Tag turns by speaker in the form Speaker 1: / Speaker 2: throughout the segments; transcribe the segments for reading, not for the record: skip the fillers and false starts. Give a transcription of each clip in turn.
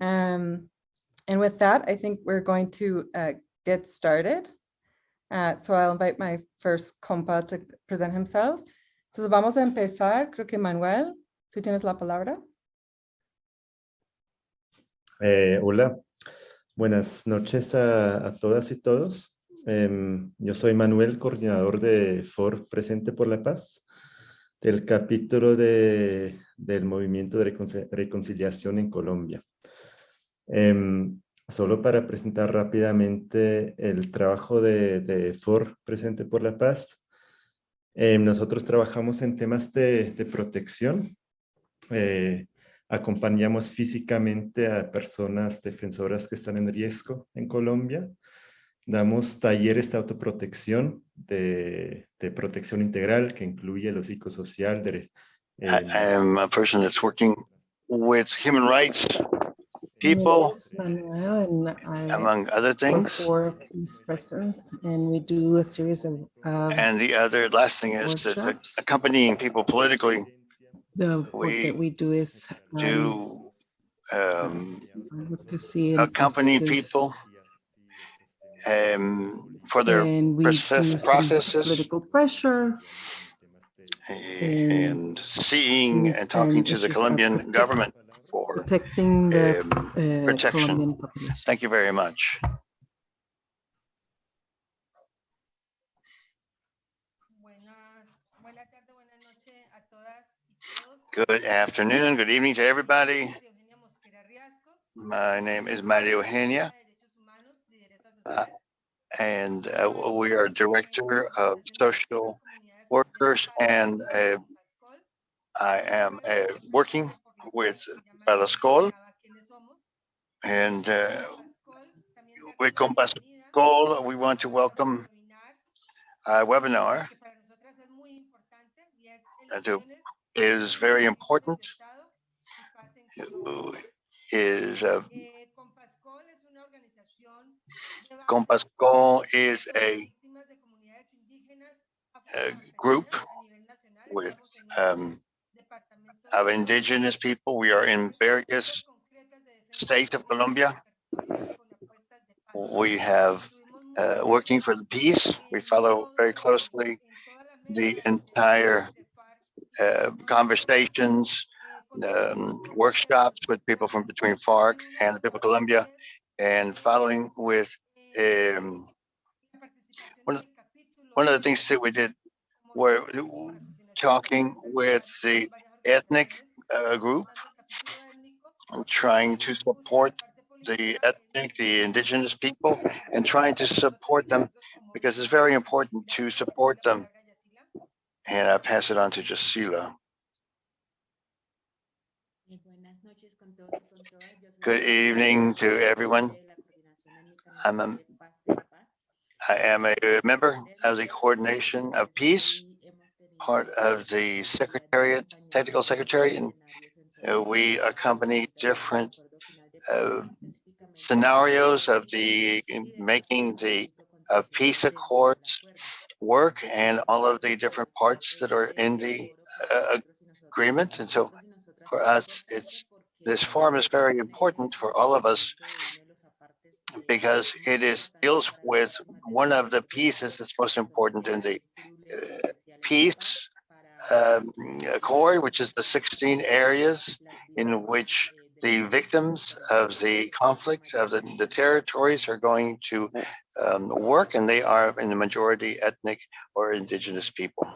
Speaker 1: And with that, I think we're going to get started. So I'll invite my first compa to present himself. Entonces vamos a empezar. Creo que Manuel, tú tienes la palabra.
Speaker 2: Hola, buenas noches a todas y todos. Yo soy Manuel, coordinador de FARC Presente por la Paz, del capítulo del Movimiento de Reconciliación en Colombia. Solo para presentar rápidamente el trabajo de FARC Presente por la Paz. Nosotros trabajamos en temas de protección. Acompañamos físicamente a personas defensoras que están en riesgo en Colombia. Damos talleres de autoprotección, de protección integral, que incluye lo psicosocial.
Speaker 3: I am a person that's working with human rights people,
Speaker 4: Manuel, and
Speaker 3: among other things.
Speaker 4: For peace presence, and we do a series of
Speaker 3: and the other last thing is that accompanying people politically.
Speaker 4: The work that we do is
Speaker 3: accompany people for their processes,
Speaker 4: political pressure,
Speaker 3: and seeing and talking to the Colombian government for
Speaker 4: protecting the
Speaker 3: protection.
Speaker 4: Colombian population.
Speaker 3: Thank you very much. Good afternoon, good evening to everybody. My name is Maria Eugenia, and we are Director of Social Workers, and I am working with Palascol, and with Compascol, we want to welcome a webinar that is very important. Compascol is a group with of indigenous people. We are in various states of Colombia. We have working for the peace. We follow very closely the entire conversations, workshops with people from between FARC and the people of Colombia, and following with one of the things that we did were talking with the ethnic group, trying to support the ethnic, the indigenous people, and trying to support them because it's very important to support them. And I pass it on to Jasila. Good evening to everyone. I am a member of the Coordination of Peace, part of the Secretariat, Technical Secretariat, and we accompany different scenarios of making the peace accords work and all of the different parts that are in the agreement. And so for us, this forum is very important for all of us because it deals with one of the pieces that's most important in the peace accord, which is the 16 areas in which the victims of the conflict of the territories are going to work, and they are in the majority ethnic or indigenous people.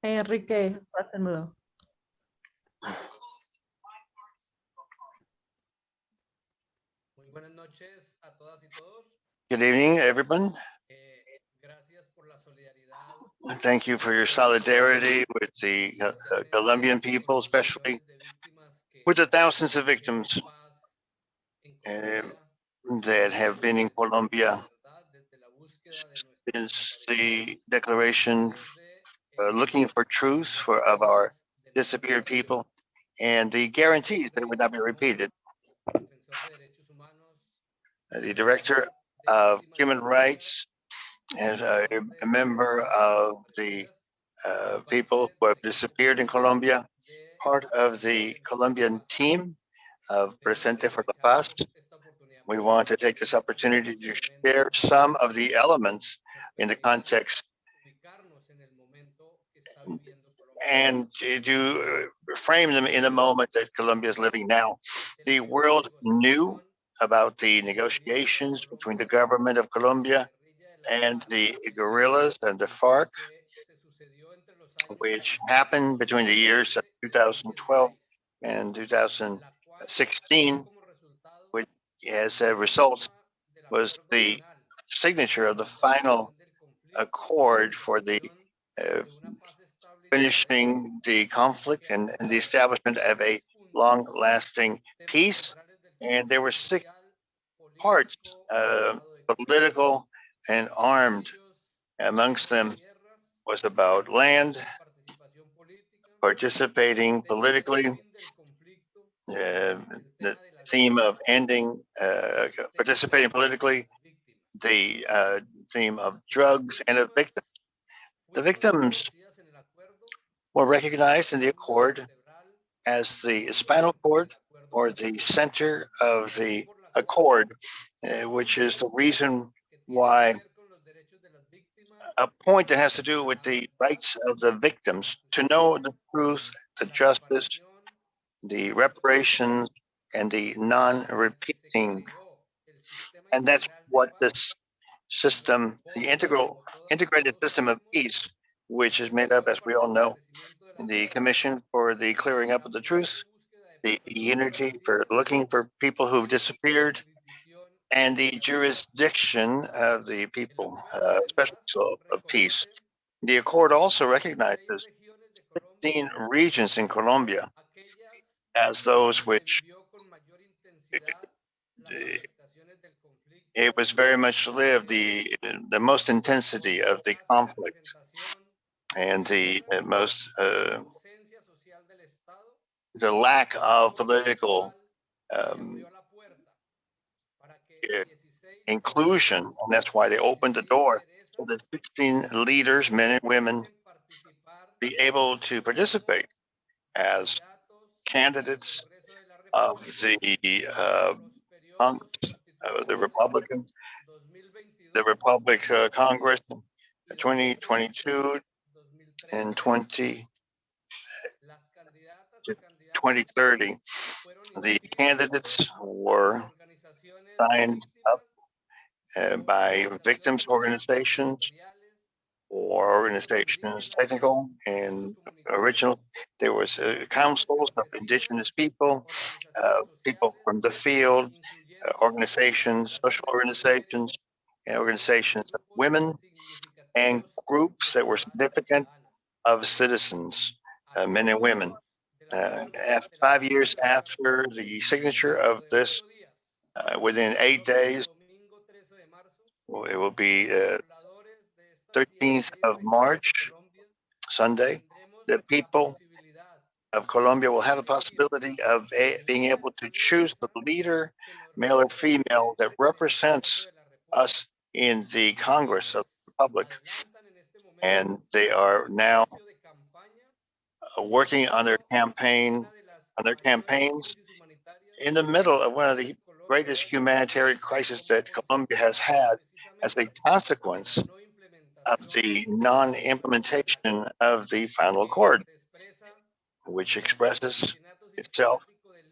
Speaker 1: Hey, Enrique, pásenmelo.
Speaker 3: Good evening, everyone. Thank you for your solidarity with the Colombian people, especially with the thousands of victims that have been in Colombia since the declaration looking for truth of our disappeared people and the guarantees that it would not be repeated. the director of human rights, and a member of the people who have disappeared in Colombia, part of the Colombian team of Presente for la Paz. We want to take this opportunity to share some of the elements in the context and to frame them in the moment that Colombia is living now. The world knew about the negotiations between the government of Colombia and the guerrillas and the FARC, which happened between the years of 2012 and 2016, which as a result was the signature of the final accord for the finishing the conflict and the establishment of a long-lasting peace. And there were 6 parts, political and armed. Amongst them was about land, participating politically, the theme of ending, participating politically, the theme of drugs, and of victims. The victims were recognized in the accord as the spinal cord or the center of the accord, which is the reason why a point that has to do with the rights of the victims to know the truth, the justice, the reparations, and the non-repeating. And that's what this system, the integrated system of peace, which is made up, as we all know, the Commission for the Clearing Up of the Truth, the unity for looking for people who've disappeared, and the jurisdiction of the people, special of peace. The accord also recognizes 16 regions in Colombia as those which it was very much lived, the most intensity of the conflict and the most the lack of political inclusion, and that's why they opened the door so that 16 leaders, men and women, be able to participate as candidates of the Republic Congress 2022 and 2030. The candidates were signed up by victims organizations or organizations, technical and original. There was councils of indigenous people, people from the field, organizations, social organizations, and organizations of women, and groups that were significant of citizens, men and women. After 5 years after the signature of this, within 8 days, it will be 13th of March, Sunday, the people of Colombia will have the possibility of being able to choose the leader, male or female, that represents us in the Congress of the Republic. And they are now working on their campaigns in the middle of one of the greatest humanitarian crises that Colombia has had as a consequence of the non-implementation of the final accord, which expresses itself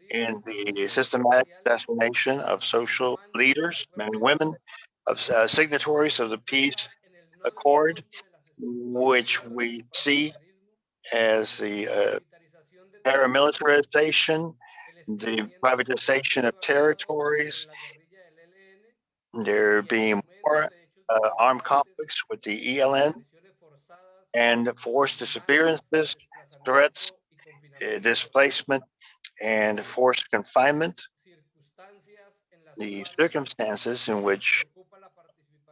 Speaker 3: in the systematic assassination of social leaders, men and women, of signatories of the peace accord, which we see as the paramilitarization, the privatization of territories. There being more armed conflicts with the ELN and forced disappearances, threats, displacement, and forced confinement. The circumstances in which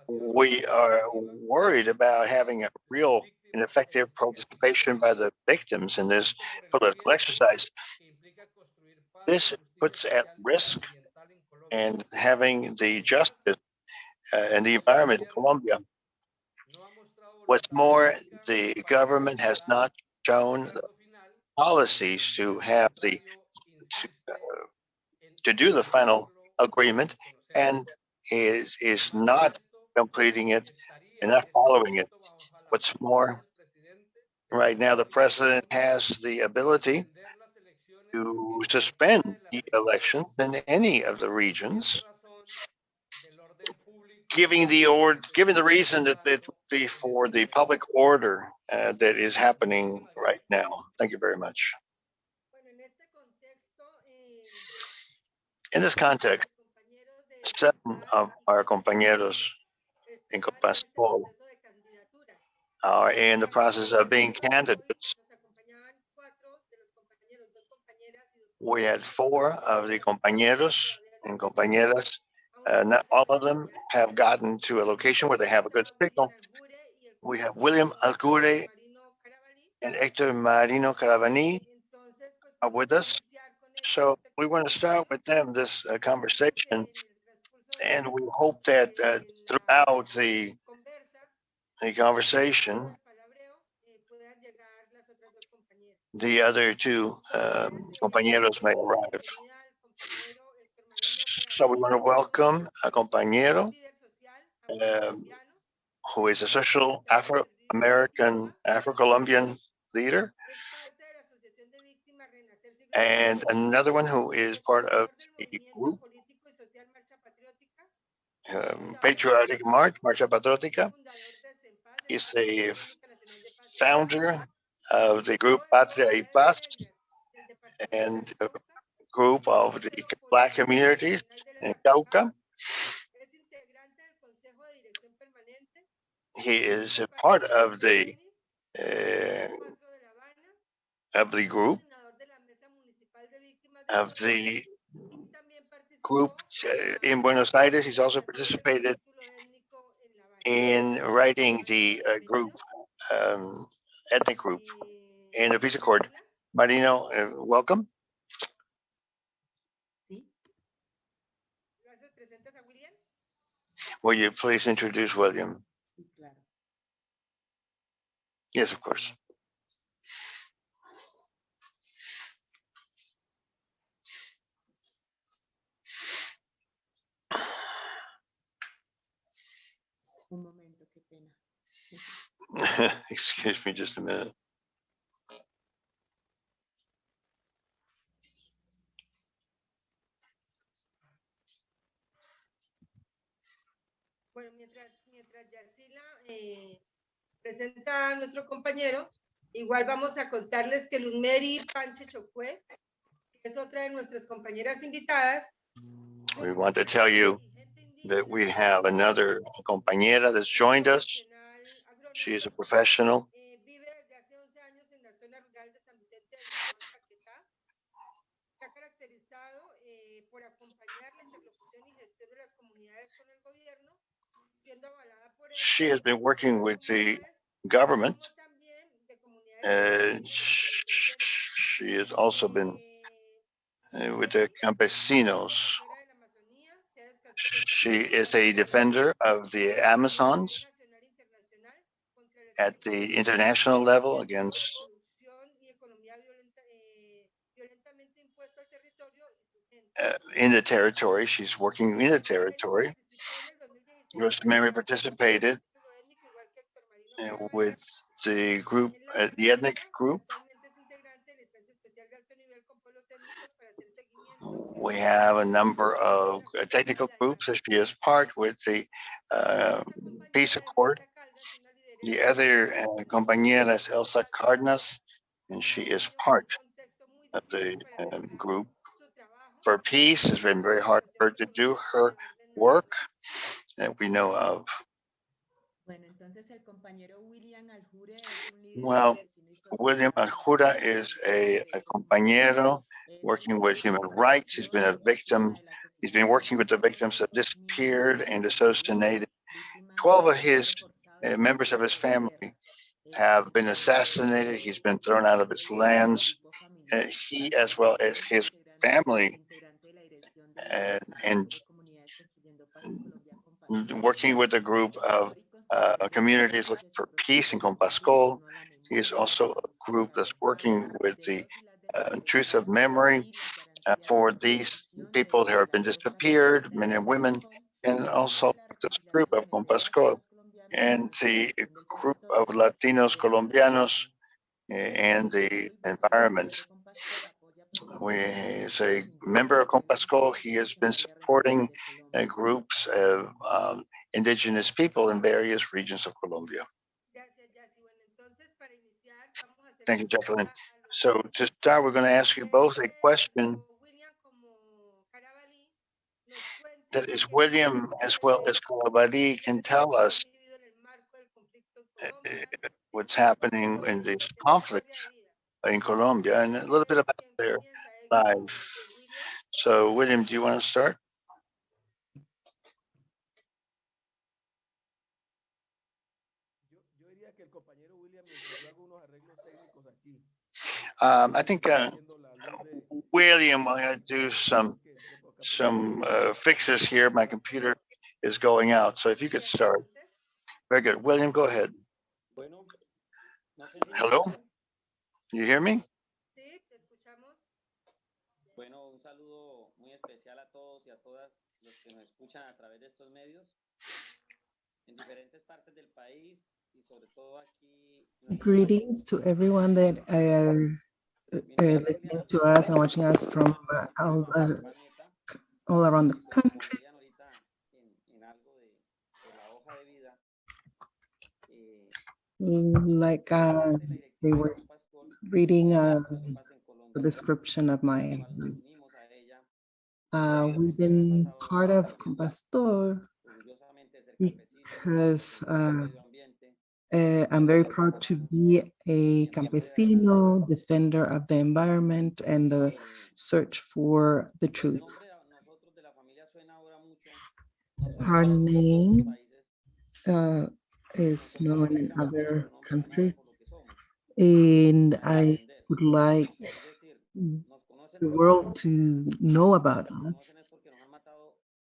Speaker 3: we are worried about having a real and effective participation by the victims in this political exercise. This puts at risk and having the justice and the environment in Colombia. What's more, the government has not shown policies to have to do the final agreement, and is not completing it and not following it. What's more, right now the president has the ability to suspend the elections in any of the regions, giving the reason that it would be for the public order that is happening right now. Thank you very much. In this context, 7 of our compañeros in Copasol are in the process of being candidates. We had 4 of the compañeros and compañeras. Not all of them have gotten to a location where they have a good signal. We have William Alcure and Hector Marino Caravani are with us. So we want to start with them this conversation, and we hope that throughout the conversation, the other 2 compañeros may arrive. So we want to welcome a compañero who is a social Afro-American, Afro-Colombian leader, and another one who is part of the group Patriotic March, Marcha Patriótica. He's the founder of the group Patria y Paz and a group of the Black communities in Cauca. He is a part of the group in Buenos Aires. He's also participated in writing the group, ethnic group, in the peace accord. Marino, welcome. Will you please introduce William? Yes, of course. Excuse me just a minute.
Speaker 5: Bueno, mientras Yarcila presenta a nuestro compañero, igual vamos a contarles que Luzmeri Panche Chocue, que es otra de nuestras compañeras invitadas.
Speaker 3: We want to tell you that we have another compañera that's joined us. She is a professional.
Speaker 5: Vive desde hace 11 años en la zona rural de San Vicente del Limón, Caquetá. Se ha caracterizado por acompañar la interlocución y gestión de las comunidades con el gobierno, siendo avalada por
Speaker 3: She has been working with the government. She has also been with the campesinos. She is a defender of the Amazons at the international level against in the territory. She's working in the territory. Rosemary participated with the group, the ethnic group. We have a number of technical groups that she is part with the peace accord. The other compañera is Elsa Cardenas, and she is part of the group for peace. It's been very hard for her to do her work that we know of. Well, William Aljura is a compañero working with human rights. He's been a victim. He's been working with the victims that disappeared and assassinated. 12 of his members of his family have been assassinated. He's been thrown out of his lands. He, as well as his family, and working with a group of communities looking for peace in Compascol. He is also a group that's working with the Truth of Memory for these people that have been disappeared, men and women, and also this group of Compascol and the group of Latinos Colombianos and the environment. He's a member of Compascol. He has been supporting groups of indigenous people in various regions of Colombia. Thank you, Jacqueline. So to start, we're going to ask you both a question that is William as well as Carabalí can tell us what's happening in this conflict in Colombia and a little bit about their life. So William, do you want to start? I think William, I'm going to do some fixes here. My computer is going out. So if you could start. Very good. William, go ahead. Hello? You hear me?
Speaker 6: Bueno, un saludo muy especial a todos y a todas los que nos escuchan a través de estos medios en diferentes partes del país y sobre todo aquí.
Speaker 4: Greetings to everyone that are listening to us and watching us from all around the country. Like they were reading the description of my we've been part of Compastor because I'm very proud to be a campesino, defender of the environment and the search for the truth. Our name is known in other countries, and I would like the world to know about us,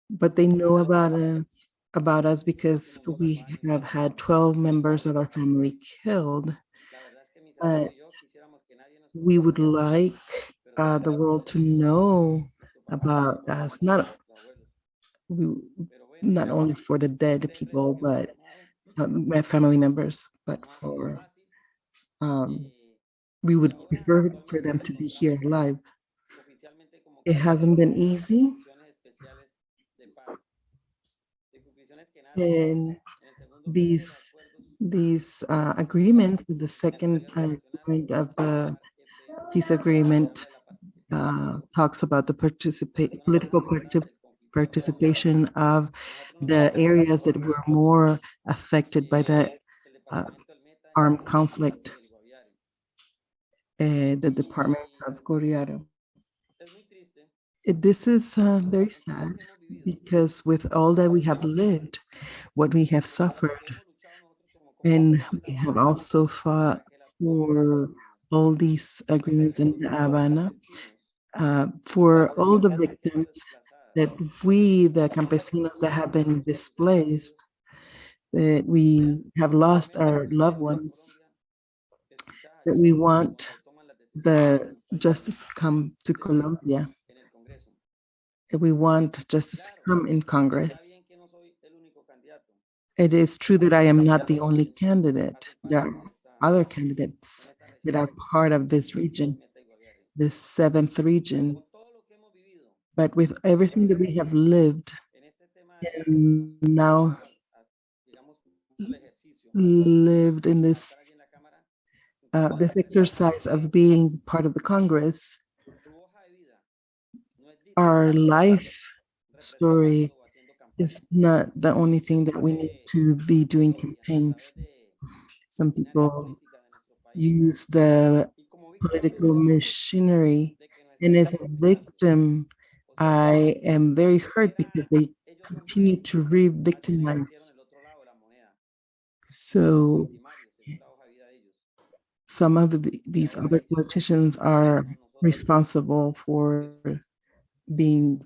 Speaker 4: but they know about us because we have had 12 members of our family killed. But we would like the world to know about us, not only for the dead people, but my family members, but for we would prefer for them to be here alive. It hasn't been easy. And these agreements, the second agreement of the peace agreement talks about the political participation of the areas that were more affected by the armed conflict, the departments of Guerrilla. This is very sad because with all that we have lived, what we have suffered, and we have also fought for all these agreements in Havana, for all the victims that we, the campesinos that have been displaced, that we have lost our loved ones, that we want the justice to come to Colombia, that we want justice to come in Congress. It is true that I am not the only candidate. There are other candidates that are part of this region, this seventh region. But with everything that we have lived, and now lived in this exercise of being part of the Congress, our life story is not the only thing that we need to be doing campaigns. Some people use the political machinery, and as a victim, I am very hurt because they continue to re-victimize. So some of these other politicians are responsible for being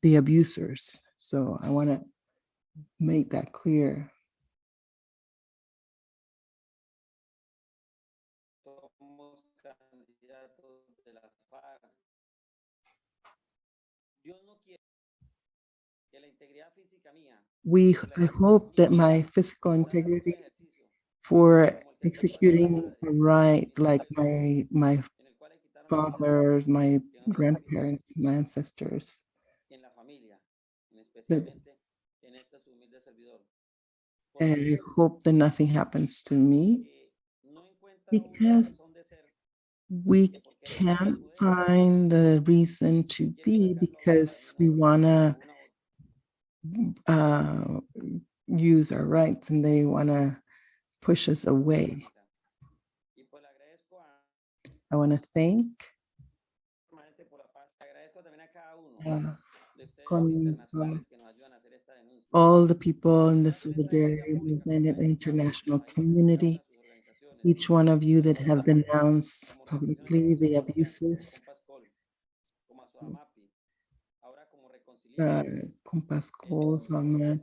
Speaker 4: the abusers. So I want to make that clear.
Speaker 6: Somos candidatos de la FARC. Dios no quiere que la integridad física mía,
Speaker 4: I hope that my physical integrity for executing a right like my
Speaker 6: en el cual le quitaron la vida
Speaker 4: fathers, my grandparents, my ancestors,
Speaker 6: en la familia, especialmente en este humilde servidor.
Speaker 4: and I hope that nothing happens to me,
Speaker 6: No encuentra una
Speaker 4: because
Speaker 6: razón de ser
Speaker 4: we can't find the reason to be because we want to use our rights and they want to push us away.
Speaker 6: y pues le agradezco
Speaker 4: I want to thank
Speaker 6: permanente por la paz. Le agradezco también a cada uno de ustedes
Speaker 4: con
Speaker 6: internacionales que nos ayudan a hacer esta denuncia.
Speaker 4: all the people in the solidarity movement and the international community, each one of you that have denounced publicly the abuses,
Speaker 6: Como a su AMAPI, ahora como
Speaker 4: Compass calls on that,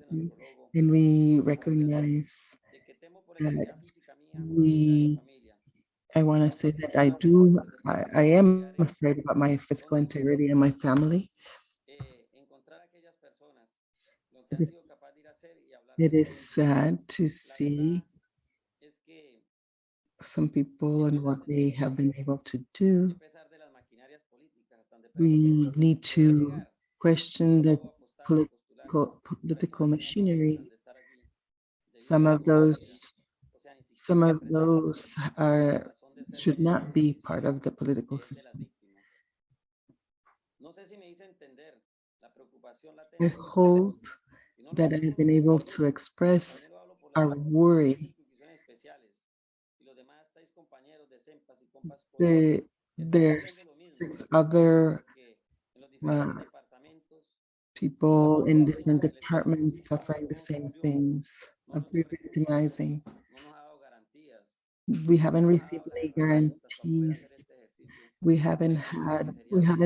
Speaker 4: and we recognize
Speaker 6: de que temo por la integridad
Speaker 4: that
Speaker 6: física mía y la de mi familia.
Speaker 4: I want to say that I am afraid about my physical integrity and my family.
Speaker 6: Encontrar aquellas personas lo que
Speaker 4: It
Speaker 6: han
Speaker 4: is,
Speaker 6: sido capaz de ir a hacer y hablar
Speaker 4: it
Speaker 6: con
Speaker 4: is
Speaker 6: ellos.
Speaker 4: sad to
Speaker 6: La
Speaker 4: see
Speaker 6: verdad es que
Speaker 4: some people and what they have been able to do.
Speaker 6: a pesar de las maquinarias políticas están de
Speaker 4: We need to question the political machinery. Some of those are should not be part of the political system.
Speaker 6: No sé si me hice entender la preocupación
Speaker 4: I
Speaker 6: latente.
Speaker 4: hope that I've been able to express our worry. There's 6 other people in different departments suffering the same things of re-victimizing. We haven't received any guarantees. We haven't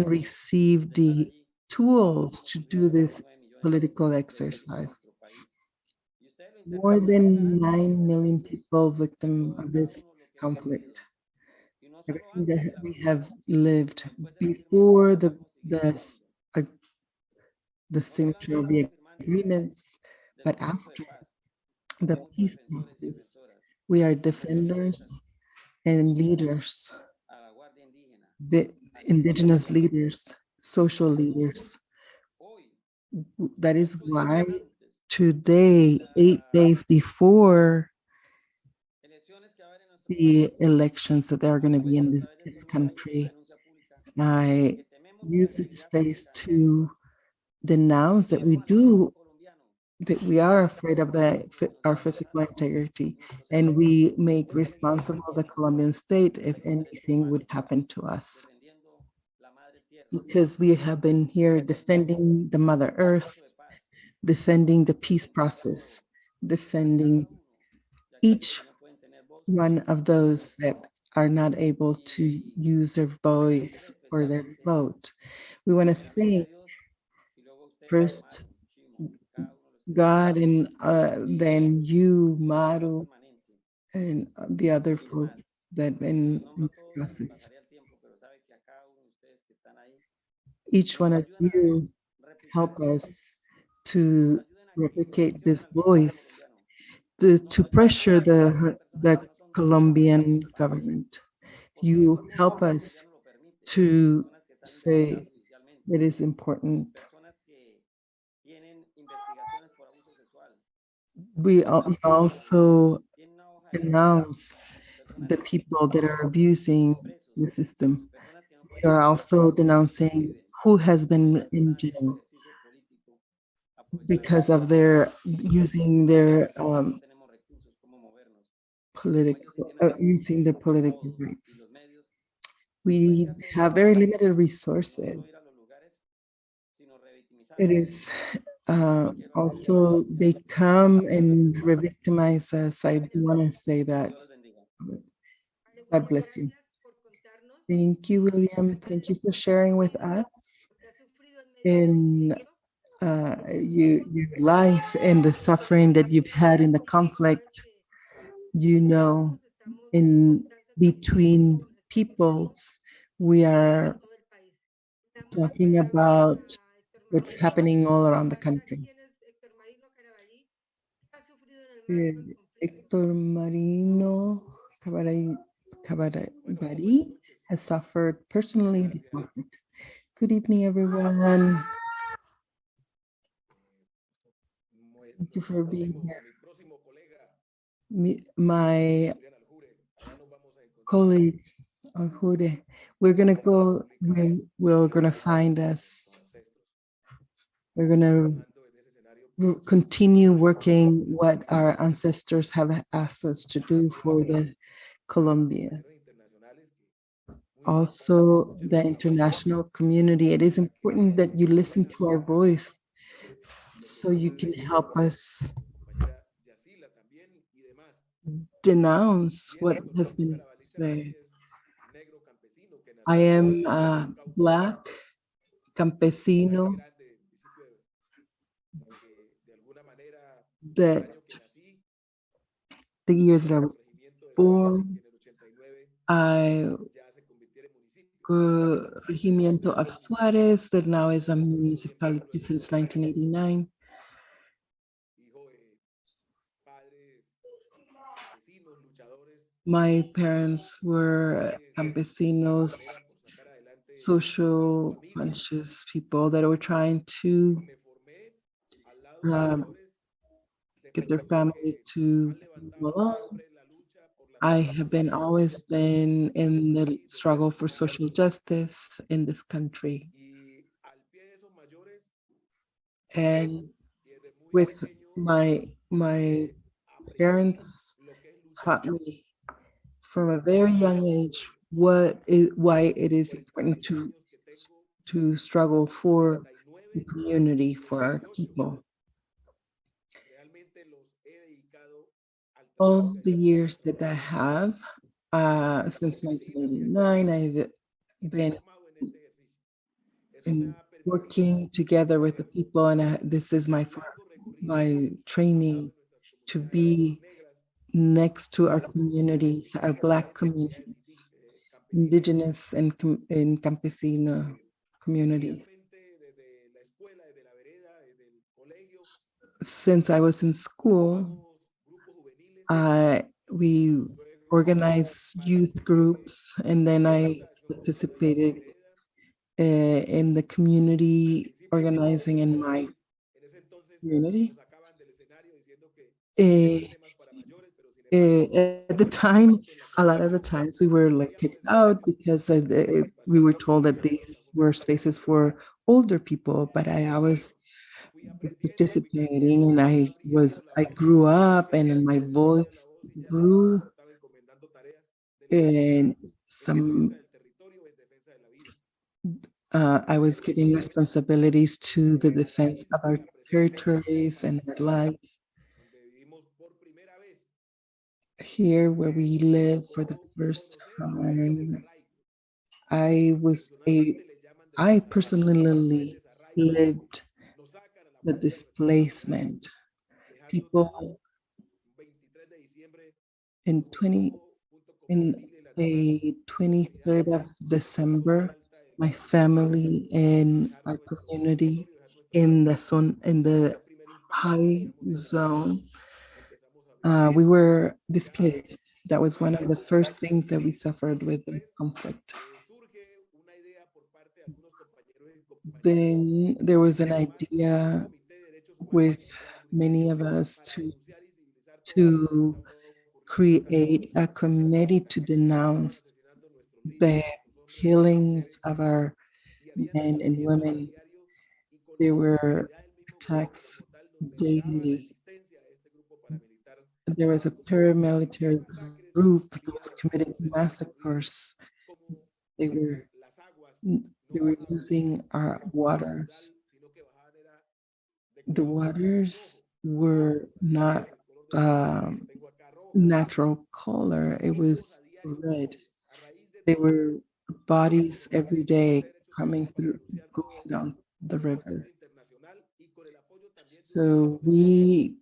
Speaker 4: received the tools to do this political exercise. More than 9 million people victim of this conflict. Everything that we have lived before the signature of the agreements, but after the peace process, we are defenders and leaders, the indigenous leaders, social leaders. That is why today, 8 days before the elections that are going to be in this country, I use this space to denounce that we are afraid of our physical integrity, and we make responsible the Colombian state if anything would happen to us. Because we have been here defending the Mother Earth, defending the peace process, defending each one of those that are not able to use their voice or their vote. We want to thank first God, and then you, Maru, and the other folks that in this process. Each one of you help us to replicate this voice, to pressure the Colombian government. You help us to say it is important. We also announce the people that are abusing the system. We are also denouncing who has been in jail because of their using their using the political rights. We have very limited resources. It is also, they come and re-victimize us. I do want to say that. God bless you. Thank you, William. Thank you for sharing with us. And your life and the suffering that you've had in the conflict, you know, in between peoples, we are talking about what's happening all around the country. Héctor Marino Cabarabari has suffered personally the conflict. Good evening, everyone. Thank you for being here. My colleague, Aljure, we're gonna find us. We're gonna continue working what our ancestors have asked us to do for the Colombia. Also, the international community, it is important that you listen to our voice so you can help us denounce what has been said. I am a Black campesino that the year that I was born, Regimiento of Suarez, that now is a municipality since 1989. My parents were campesinos, social conscious people that were trying to get their family to move along. I have always been in the struggle for social justice in this country. And with my parents taught me from a very young age why it is important to struggle for the community, for our people. All the years that I have, since 1989, I've been working together with the people, and this is my training to be next to our communities, our Black communities, indigenous and campesino communities. Since I was in school, we organized youth groups, and then I participated in the community organizing in my community. At the time, a lot of the times we were like kicked out because we were told that these were spaces for older people, but I was participating, and I grew up, and my voice grew, and I was giving responsibilities to the defense of our territories and our lives. Here where we live for the first time, I personally lived the displacement. People in the 23rd of December, my family and our community in the high zone, we were displaced. That was one of the first things that we suffered with the conflict. Then there was an idea with many of us to create a committee to denounce the killings of our men and women. There were attacks daily. There was a paramilitary group that was committing massacres. They were using our waters. The waters were not natural color. It was red. They were bodies every day going down the river. So we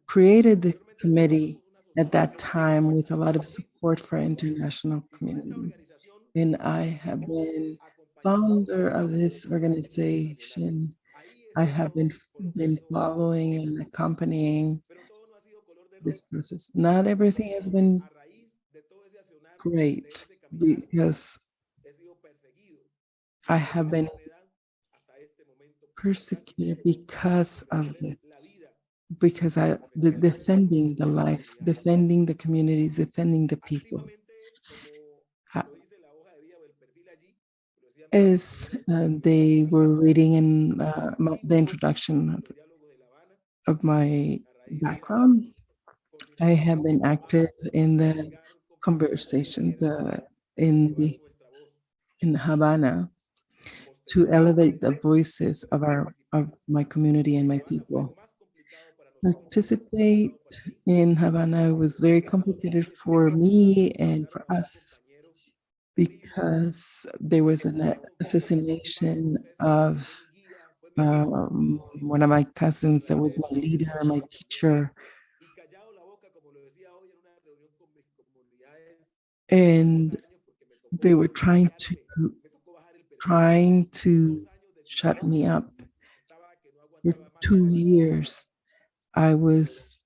Speaker 4: created the committee at that time with a lot of support for international community. And I have been founder of this organization. I have been following and accompanying this process. Not everything has been great because I have been persecuted because of this, because defending the life, defending the communities, defending the people. As they were reading in the introduction of my background, I have been active in the conversation in Havana to elevate the voices of my community and my people. Participate in Havana was very complicated for me and for us because there was an assassination of one of my cousins that was my leader, my teacher. And they were trying to shut me up. For 2 years, I was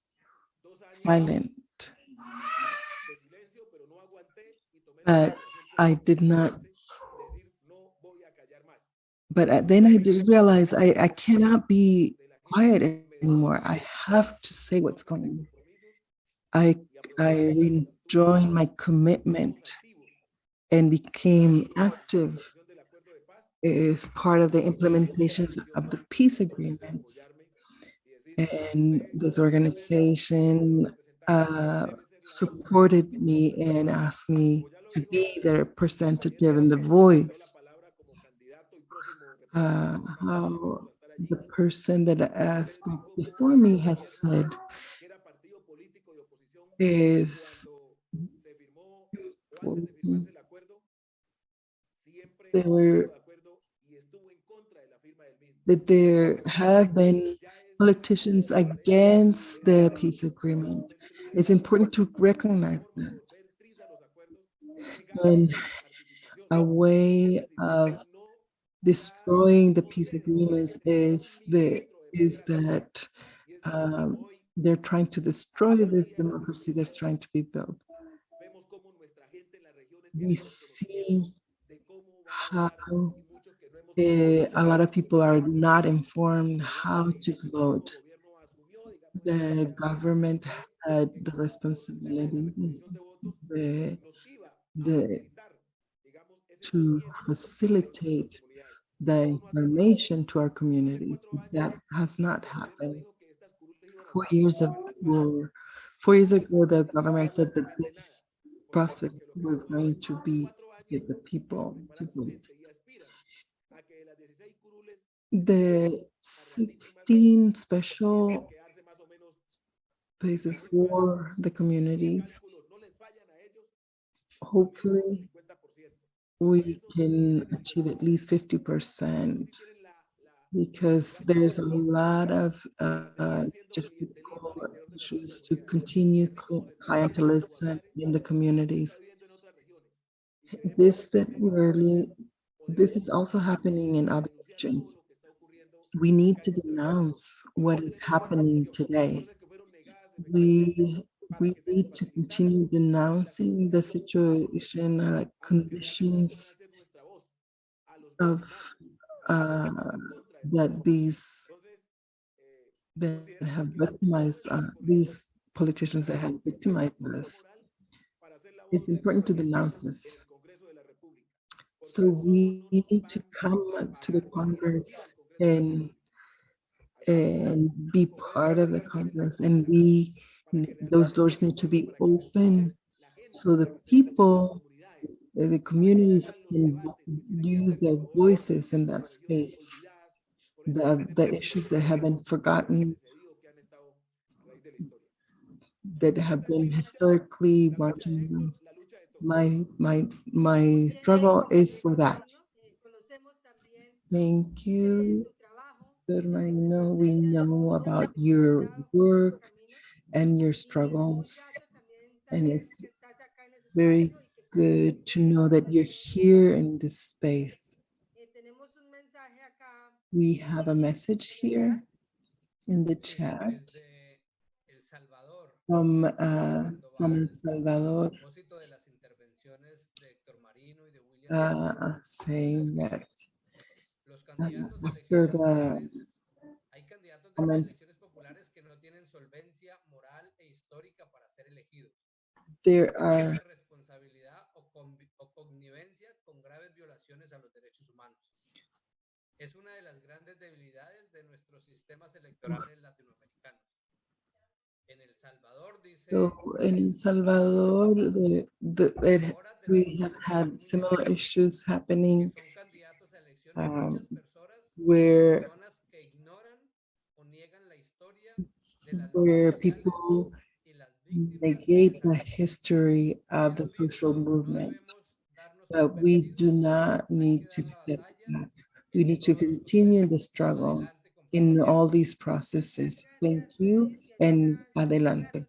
Speaker 4: silent. But I did not. But then I did realize I cannot be quiet anymore. I have to say what's going on. I rejoined my commitment and became active as part of the implementation of the peace agreements. And this organization supported me and asked me to be their representative and the voice. How the person that spoke before me has said is that there have been politicians against the peace agreement. It's important to recognize that. And a way of destroying the peace agreements is that they're trying to destroy this democracy that's trying to be built. We see how a lot of people are not informed how to vote. The government had the responsibility to facilitate the information to our communities. That has not happened. 4 years ago, the government said that this process was going to be get the people to vote. The 16 special places for the communities, hopefully we can achieve at least 50%, because there's a lot of issues to continue clientelism in the communities. This is also happening in other regions. We need to denounce what is happening today. We need to continue denouncing the situation, conditions of that have victimized these politicians that have victimized us. It's important to denounce this. So we need to come to the Congress and be part of the Congress, and those doors need to be open so the people, the communities can use their voices in that space. The issues that have been forgotten, that have been historically marginalized. My struggle is for that. Thank you. Good, Marino. We know about your work and your struggles, and it's very good to know that you're here in this space. We have a message here in the chat from El Salvador, saying that after the comments, there are so in El Salvador, we have had similar issues happening where people negate the history of the social movement. But we do not need to step back. We need to continue the struggle in all these processes. Thank you, and adelante.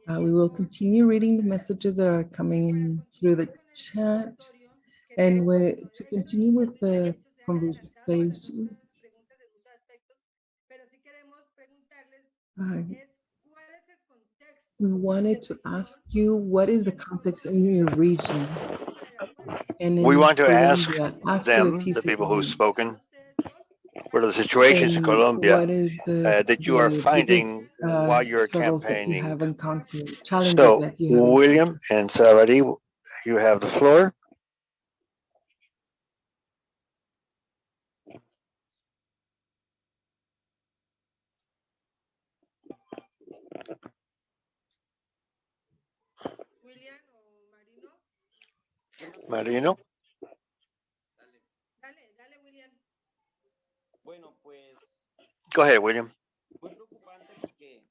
Speaker 4: We will continue reading the messages that are coming through the chat. And to continue with the conversation, we wanted to ask you, what is the context in your region? And
Speaker 3: We
Speaker 4: in
Speaker 3: want to ask
Speaker 4: Colombia, after
Speaker 3: them,
Speaker 4: peace
Speaker 3: the people who've
Speaker 4: agreement,
Speaker 3: spoken, what are the situations in
Speaker 4: and
Speaker 3: Colombia
Speaker 4: what is the
Speaker 3: that you are finding
Speaker 4: biggest
Speaker 3: while you're
Speaker 4: struggles that you
Speaker 3: campaigning?
Speaker 4: have encountered, challenges
Speaker 3: So,
Speaker 4: that you have
Speaker 3: William
Speaker 4: encountered?
Speaker 3: and Savary, you have the floor. Marino. Go ahead, William.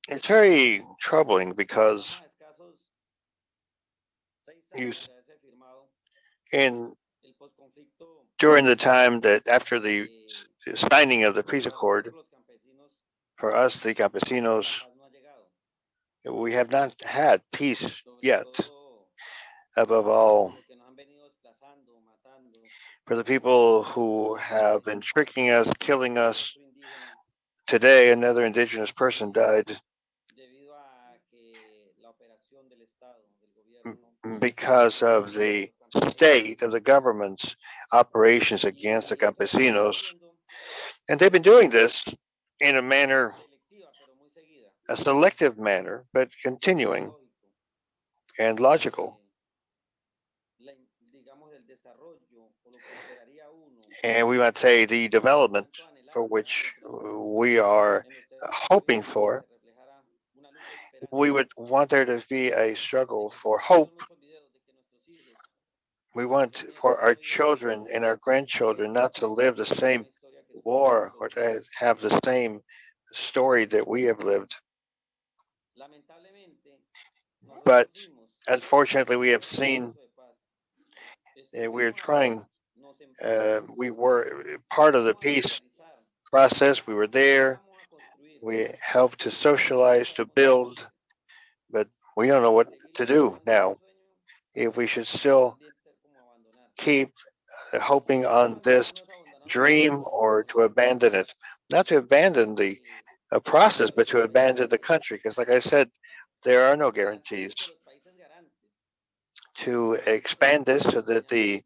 Speaker 3: It's very troubling because during the time that after the signing of the peace accord, for us, the campesinos, we have not had peace yet. Above all, for the people who have been tricking us, killing us. Today, another indigenous person died because of the state of the government's operations against the campesinos. And they've been doing this in a manner, a selective manner, but continuing and logical. And we might say the development for which we are hoping for, we would want there to be a struggle for hope. We want for our children and our grandchildren not to live the same war or to have the same story that we have lived. But unfortunately, we have seen, we are trying, we were part of the peace process. We were there. We helped to socialize, to build, but we don't know what to do now. If we should still keep hoping on this dream or to abandon it. Not to abandon the process, but to abandon the country. Because like I said, there are no guarantees. To expand this so that the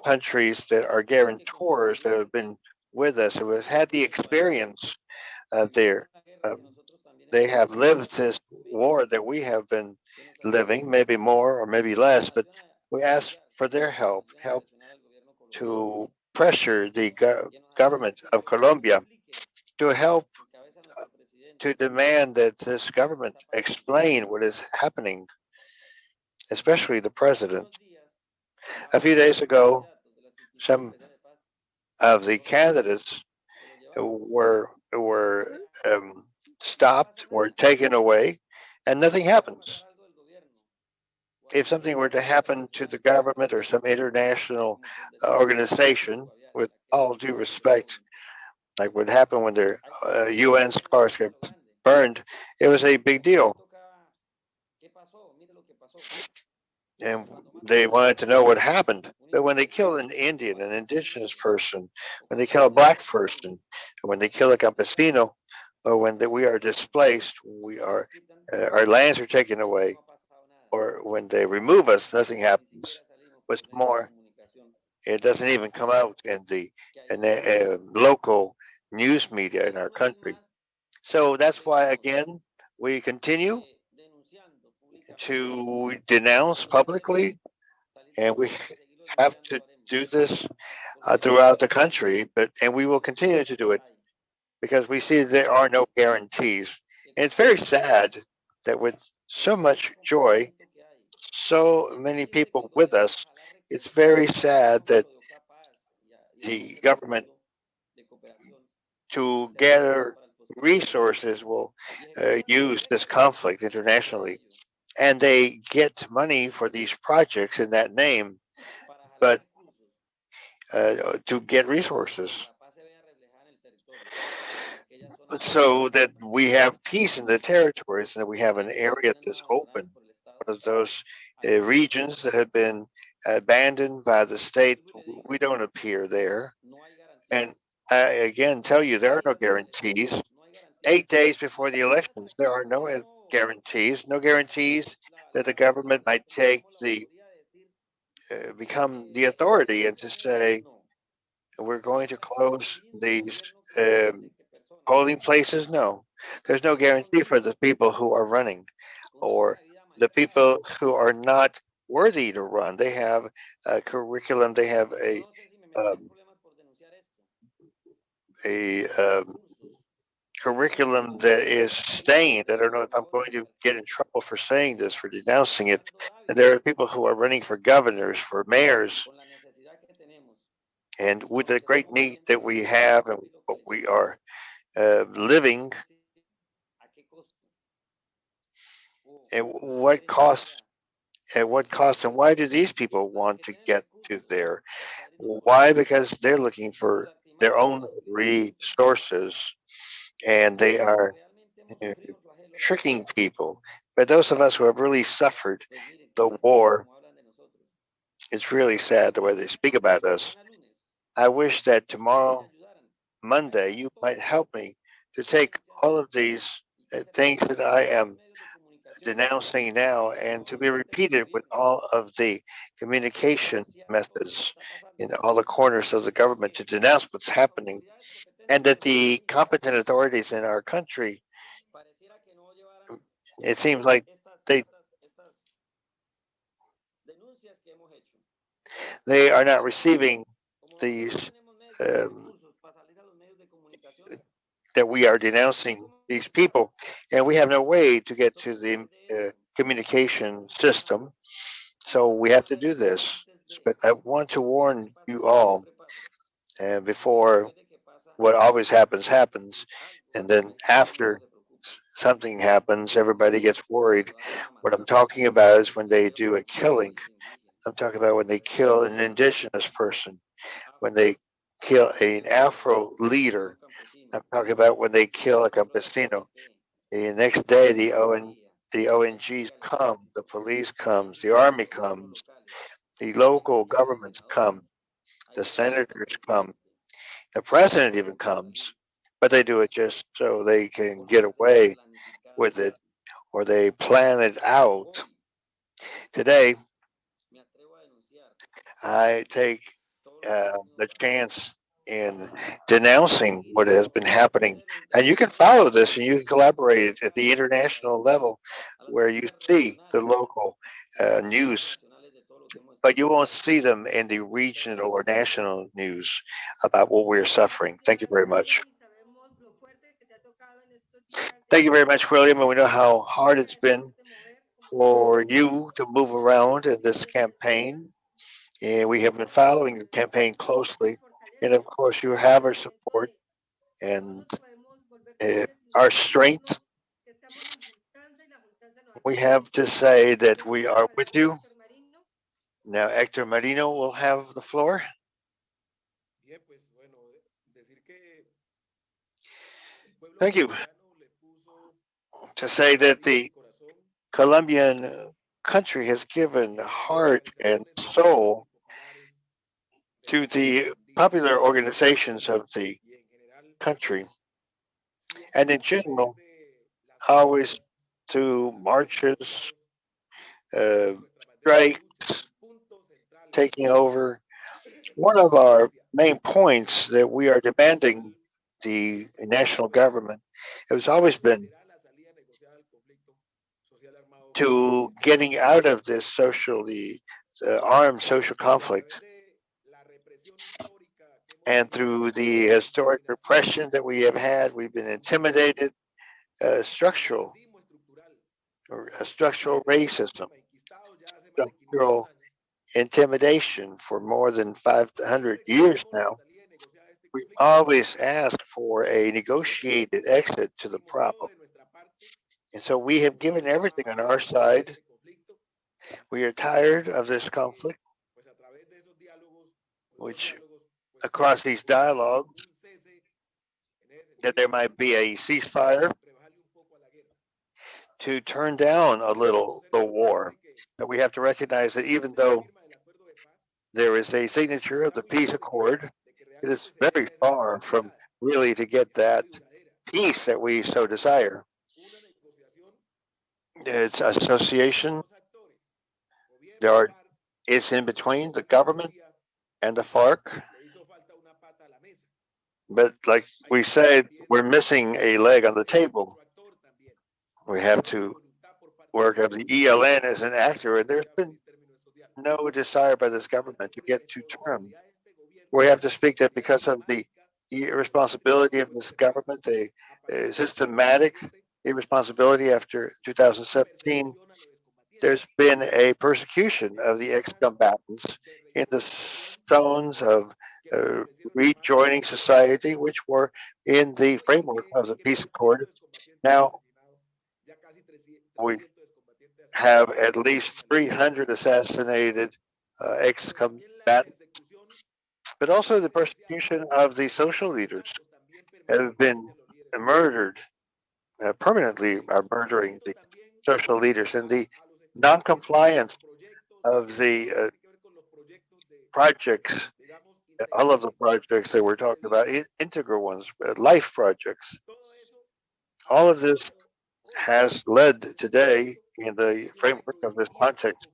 Speaker 3: countries that are guarantors that have been with us, who have had the experience there, they have lived this war that we have been living, maybe more or maybe less, but we ask for their help to pressure the government of Colombia to help to demand that this government explain what is happening, especially the president. A few days ago, some of the candidates were stopped, were taken away, and nothing happens. If something were to happen to the government or some international organization, with all due respect, like what happened when their UN's cars got burned, it was a big deal. And they wanted to know what happened. But when they kill an Indian, an indigenous person, when they kill a black person, when they kill a campesino, or when we are displaced, we are our lands are taken away, or when they remove us, nothing happens. What's more, it doesn't even come out in the local news media in our country. So that's why, again, we continue to denounce publicly, and we have to do this throughout the country. And we will continue to do it because we see there are no guarantees. And it's very sad that with so much joy, so many people with us, it's very sad that the government to gather resources will use this conflict internationally, and they get money for these projects in that name, but to get resources so that we have peace in the territories and that we have an area that's open. One of those regions that have been abandoned by the state, we don't appear there. And I again tell you, there are no guarantees. 8 days before the elections, there are no guarantees, no guarantees that the government might take the become the authority and to say we're going to close these polling places. No, there's no guarantee for the people who are running or the people who are not worthy to run. They have a curriculum. They have um, a curriculum that is stained. I don't know if I'm going to get in trouble for saying this, for denouncing it. And there are people who are running for governors, for mayors, and with the great need that we have and what we are living, and what costs, at what cost, and why do these people want to get to there? Why? Because they're looking for their own resources, and they are uh, tricking people. But those of us who have really suffered the war, it's really sad the way they speak about us. I wish that tomorrow, Monday, you might help me to take all of these things that I am denouncing now and to be repeated with all of the communication methods in all the corners of the government to denounce what's happening, and that the competent authorities in our country, it seems like they they are not receiving these um, that we are denouncing these people, and we have no way to get to the communication system. So we have to do this. But I want to warn you all before what always happens, and then after something happens, everybody gets worried. What I'm talking about is when they do a killing. I'm talking about when they kill an indigenous person, when they kill an Afro leader. I'm talking about when they kill a campesino. The next day, the ONGs come, the police comes, the army comes, the local governments come, the senators come, the president even comes, but they do it just so they can get away with it, or they plan it out. Today, I take the chance in denouncing what has been happening. And you can follow this and you can collaborate at the international level where you see the local news, but you won't see them in the regional or national news about what we're suffering. Thank you very much. Thank you very much, William. And we know how hard it's been for you to move around in this campaign. And we have been following your campaign closely. And of course, you have our support and our strength. We have to say that we are with you. Now, Hector Marino will have the floor. Thank you. To say that the Colombian country has given heart and soul to the popular organizations of the country, and in general, always through marches, strikes, taking over. One of our main points that we are demanding the national government has always been to getting out of this socially armed social conflict, and through the historic repression that we have had, we've been intimidated, structural structural racism, structural intimidation for more than 500 years now. We always ask for a negotiated exit to the problem. And so we have given everything on our side. We are tired of this conflict, which across these dialogues, that there might be a ceasefire to turn down a little the war. But we have to recognize that even though there is a signature of the peace accord, it is very far from really to get that peace that we so desire. It's association. It's in between the government and the FARC. But like we said, we're missing a leg on the table. We have to work of the ELN as an actor, and there's been no desire by this government to get to term. We have to speak that because of the irresponsibility of this government, a systematic irresponsibility after 2017, there's been a persecution of the ex-combatants in the zones of rejoining society, which were in the framework of the peace accord. Now, we have at least 300 assassinated ex-combatants, but also the persecution of the social leaders have been murdered, permanently are murdering the social leaders, and the non-compliance of the projects, all of the projects that we're talking about, integral ones, life projects. All of this has led today in the framework of this context.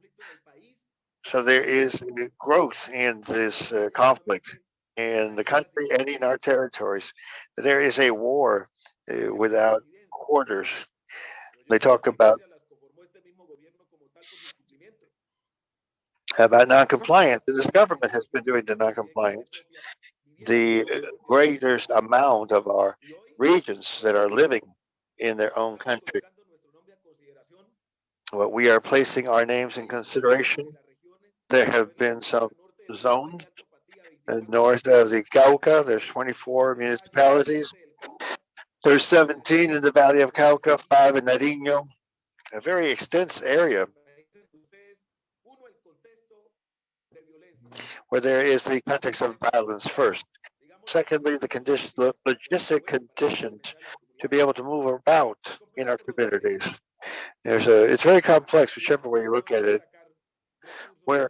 Speaker 3: So there is growth in this conflict in the country and in our territories. There is a war without quarters. They talk about non-compliance. This government has been doing the non-compliance. The greatest amount of our regions that are living in their own country. Well, we are placing our names in consideration. There have been some zones north of the Cauca. There's 24 municipalities. There's 17 in the Valley of Cauca, 5 in Nariño, a very extensive area where there is the context of violence first. Secondly, the logistic conditions to be able to move about in our communities. It's very complex, whichever way you look at it. Where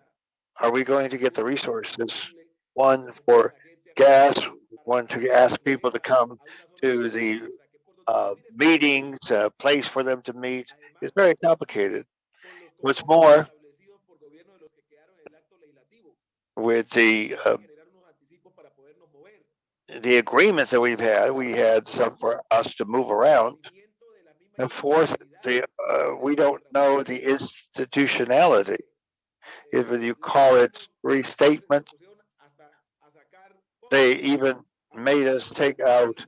Speaker 3: are we going to get the resources? One for gas, one to ask people to come to the meetings, a place for them to meet. It's very complicated. What's more, with the agreements that we had some for us to move around. And fourth, we don't know the institutionality. If you call it restatement, they even made us take out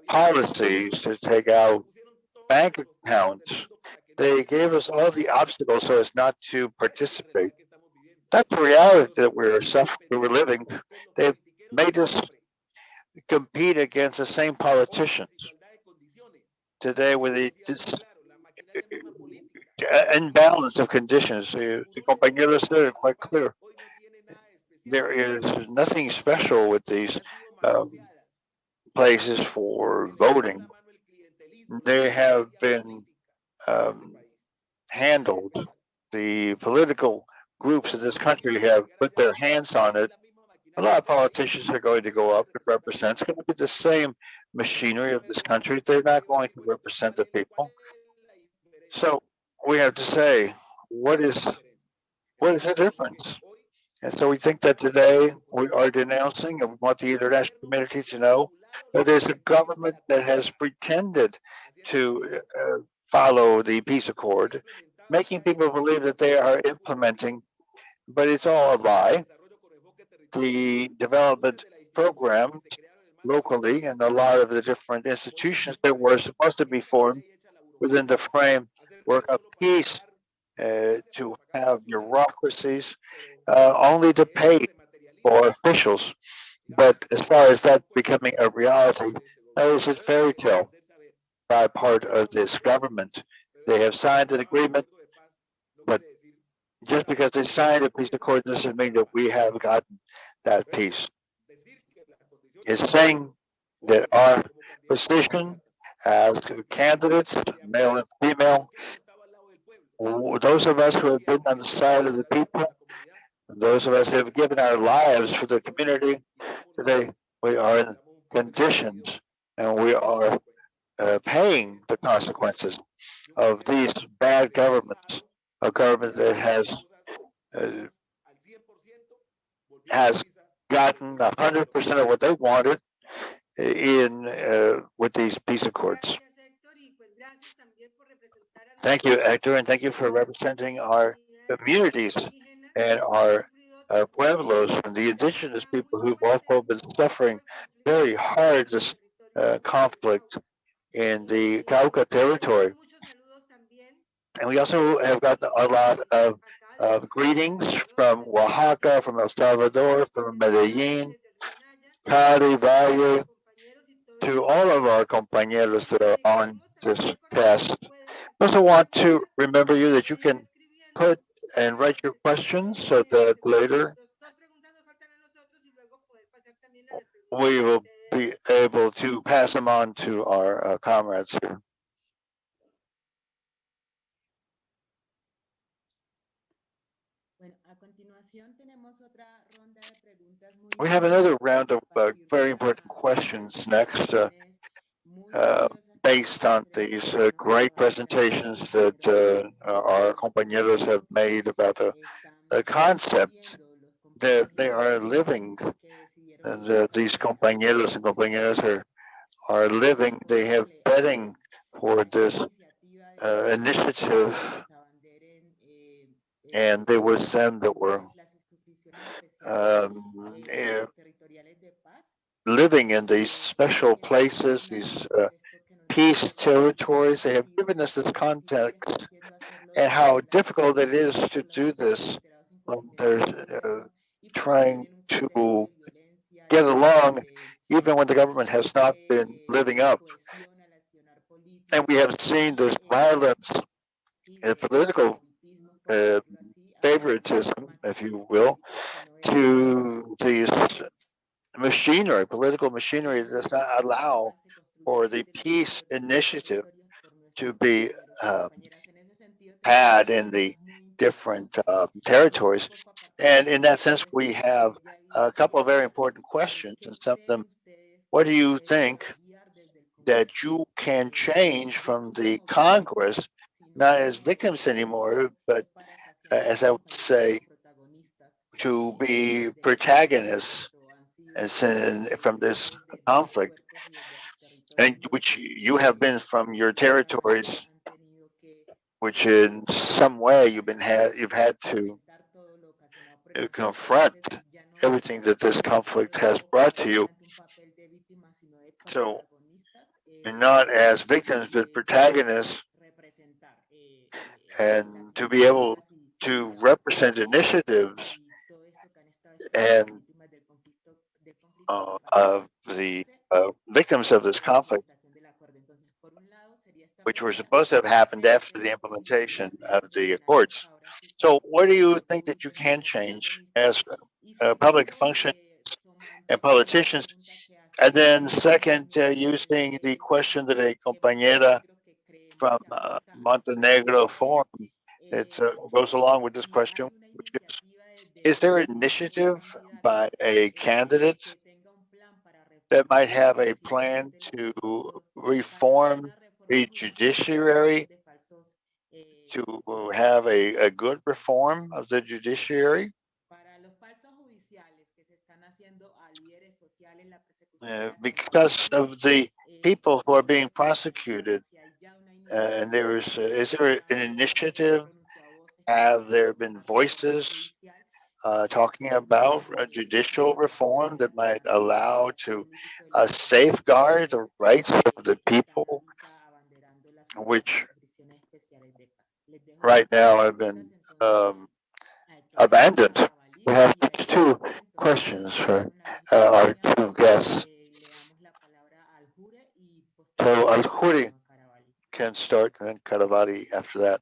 Speaker 3: policies to take out bank accounts. They gave us all the obstacles so as not to participate. That's the reality that we're living. They've made us compete against the same politicians. Today, with this imbalance of conditions, the compañeros said it quite clear. there is nothing special with these places for voting. They have been handled. The political groups in this country have put their hands on it. A lot of politicians are going to go up to represent. It's going to be the same machinery of this country. They're not going to represent the people. So we have to say, what is the difference? And so we think that today we are denouncing and we want the international community to know that there's a government that has pretended to follow the peace accord, making people believe that they are implementing, but it's all a lie. The development programs locally and a lot of the different institutions that were supposed to be formed within the framework of peace to have bureaucracies only to pay for officials. But as far as that becoming a reality, that is a fairy tale by part of this government. They have signed an agreement, but just because they signed a peace accord doesn't mean that we have gotten that peace. It's saying that our position as candidates, male and female, those of us who have been on the side of the people, those of us who have given our lives for the community, today we are in conditions and we are paying the consequences of these bad governments, a government that uh, has gotten 100% of what they wanted in with these peace accords. Thank you, Hector, and thank you for representing our communities and our pueblos and the indigenous people who've also been suffering very hard this conflict in the Cauca territory. And we also have gotten a lot of greetings from Oaxaca, from El Salvador, from Medellin, Cali, Valle, to all of our compañeros that are on this cast. I also want to remember you that you can put and write your questions so that later we will be able to pass them on to our comrades here. We have another round of very important questions next, based on these great presentations that our compañeros have made about the concept that they are living, and these compañeros and compañeras are living. They have betting for this initiative, and there was them that were living in these special places, these peace territories. They have given us this context and how difficult it is to do this. They're trying to get along even when the government has not been living up. And we have seen this violence and political favoritism, if you will, to these machinery, political machinery that does not allow for the peace initiative to be had in the different territories. And in that sense, we have a couple of very important questions, and some of them, what do you think that you can change from the Congress, not as victims anymore, but as I would say, to be protagonists from this conflict, and which you have been from your territories, which in some way you've had to confront everything that this conflict has brought to you. So you're not as victims but protagonists, and to be able to represent initiatives and of the victims of this conflict, which were supposed to have happened after the implementation of the accords. So what do you think that you can change as public functions and politicians. And then second, using the question that a compañera from Montenegro formed, it goes along with this question, which is there an initiative by a candidate that might have a plan to reform the judiciary, to have a good reform of the judiciary? Because of the people who are being prosecuted, and is there an initiative? Have there been voices talking about a judicial reform that might allow to safeguard the rights of the people, which right now have been abandoned? We have these two questions for our two guests. So Al-Khoury can start, and then Caravalli after that.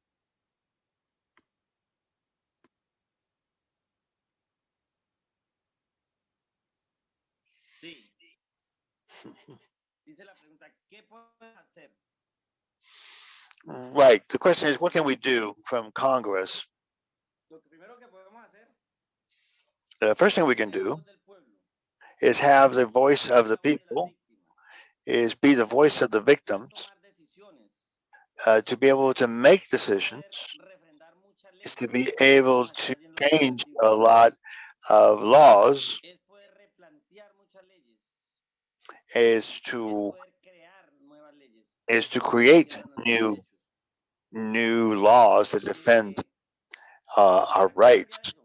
Speaker 6: Sí. Dice la pregunta, ¿qué podemos hacer?
Speaker 3: Right. The question is, what can we do from Congress?
Speaker 6: Lo primero que podemos hacer
Speaker 3: The first thing we can
Speaker 6: es la
Speaker 3: do
Speaker 6: voz del pueblo,
Speaker 3: is have the voice of the
Speaker 6: la voz de las
Speaker 3: people,
Speaker 6: víctimas,
Speaker 3: is be the voice of the victims,
Speaker 6: tomar decisiones,
Speaker 3: to be able to make decisions,
Speaker 6: poder refrendar muchas
Speaker 3: is to
Speaker 6: leyes
Speaker 3: be
Speaker 6: que
Speaker 3: able
Speaker 6: están
Speaker 3: to
Speaker 6: haciendo los
Speaker 3: change
Speaker 6: colectivos,
Speaker 3: a lot of laws,
Speaker 6: es poder replantear muchas leyes,
Speaker 3: is
Speaker 6: es
Speaker 3: to
Speaker 6: poder crear nuevas leyes
Speaker 3: is to
Speaker 6: que
Speaker 3: create
Speaker 6: defiendan nuestros
Speaker 3: new
Speaker 6: derechos.
Speaker 3: laws that defend our
Speaker 6: ¿Para qué
Speaker 3: rights.
Speaker 6: cambiar eso?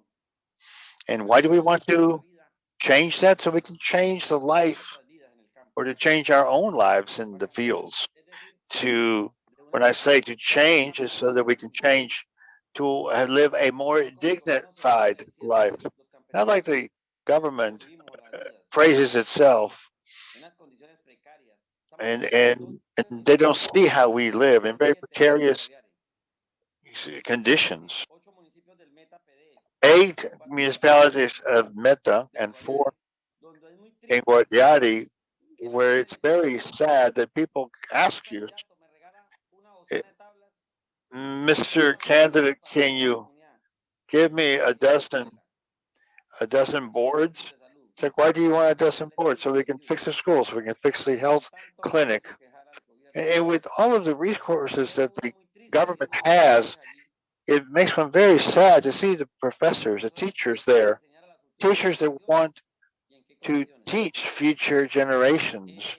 Speaker 3: And why do we want
Speaker 6: Para
Speaker 3: to
Speaker 6: vida,
Speaker 3: change that? So we can change the life,
Speaker 6: nuestras vidas en el campo.
Speaker 3: or to change our own lives in the fields.
Speaker 6: Es decir,
Speaker 3: To
Speaker 6: de una
Speaker 3: when I say
Speaker 6: manera
Speaker 3: to change is so that we can change to live a more
Speaker 6: no como los gobiernos
Speaker 3: dignified
Speaker 6: oficiales siempre
Speaker 3: life.
Speaker 6: los
Speaker 3: Not like
Speaker 6: campesinos
Speaker 3: the government
Speaker 6: vivimos las vidas
Speaker 3: praises itself,
Speaker 6: en unas condiciones precarias. Estamos viviendo
Speaker 3: and they don't see how we live in very precarious conditions.
Speaker 6: 8 municipios del Meta PD,
Speaker 3: 8 municipalities of Meta and 4
Speaker 6: donde es muy
Speaker 3: in
Speaker 6: triste
Speaker 3: Guardiari,
Speaker 6: que la
Speaker 3: where it's
Speaker 6: gente
Speaker 3: very sad that people ask you,
Speaker 6: candidato me regala una docena de tablas,
Speaker 3: Mr. Candidate, can you give me a dozen boards? It's like, why do you want a dozen boards? So we can fix the schools, so we can fix the health clinic. And with all of the resources that the government has, it makes one very sad to see the professors, the teachers there, teachers that want to teach future generations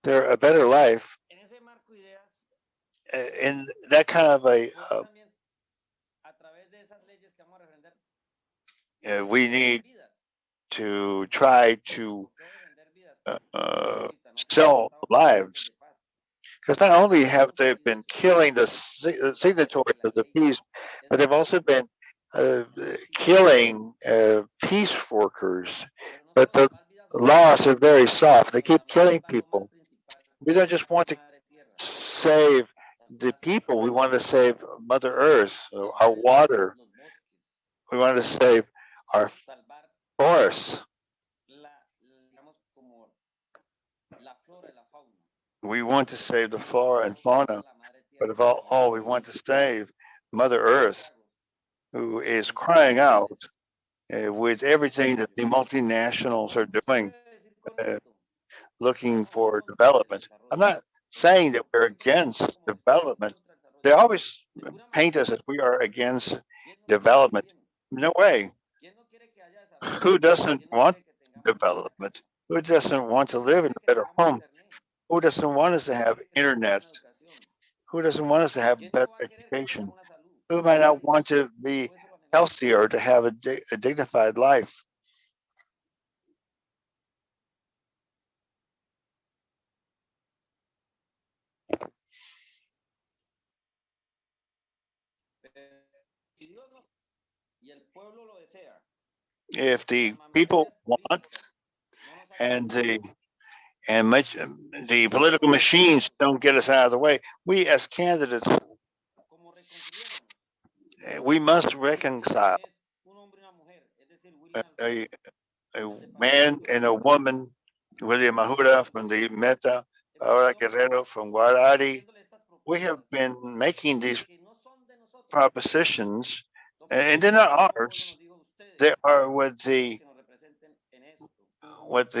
Speaker 3: their a better life
Speaker 6: En ese marco de ideas,
Speaker 3: in that kind of a
Speaker 6: podemos también a través de esas leyes que vamos a refrendar
Speaker 3: we need
Speaker 6: vidas,
Speaker 3: to try to
Speaker 6: ¿por qué defender vidas? Ahorita, ¿no?
Speaker 3: sell
Speaker 6: Estamos
Speaker 3: lives.
Speaker 6: de paz.
Speaker 3: Because not only have they been killing the signatories of the peace, but they've also been killing peace workers. But the laws are very soft. They keep killing people. We don't just want to save the people. We want to save Mother Earth, our water. We want to save our
Speaker 6: Salvar
Speaker 3: forests.
Speaker 6: digamos, como la flora y la fauna.
Speaker 3: We want to save the flora and fauna. But of all, we want to save Mother Earth, who is crying out with everything that the multinationals are doing, looking for development. I'm not saying that we're against development. They always paint us as we are against development. No way. Who doesn't want development? Who doesn't want to live in a better home? Who doesn't want us to have internet? Who doesn't want us to have better education? Who might not want to be healthier, to have a dignified life? If the people want, and the political machines don't get us out of the way, we as candidates, we must reconcile. a man and a woman, William Mahura from the Meta, Paola Guerrero from Guarari. We have been making these propositions, and they're not ours. They are what the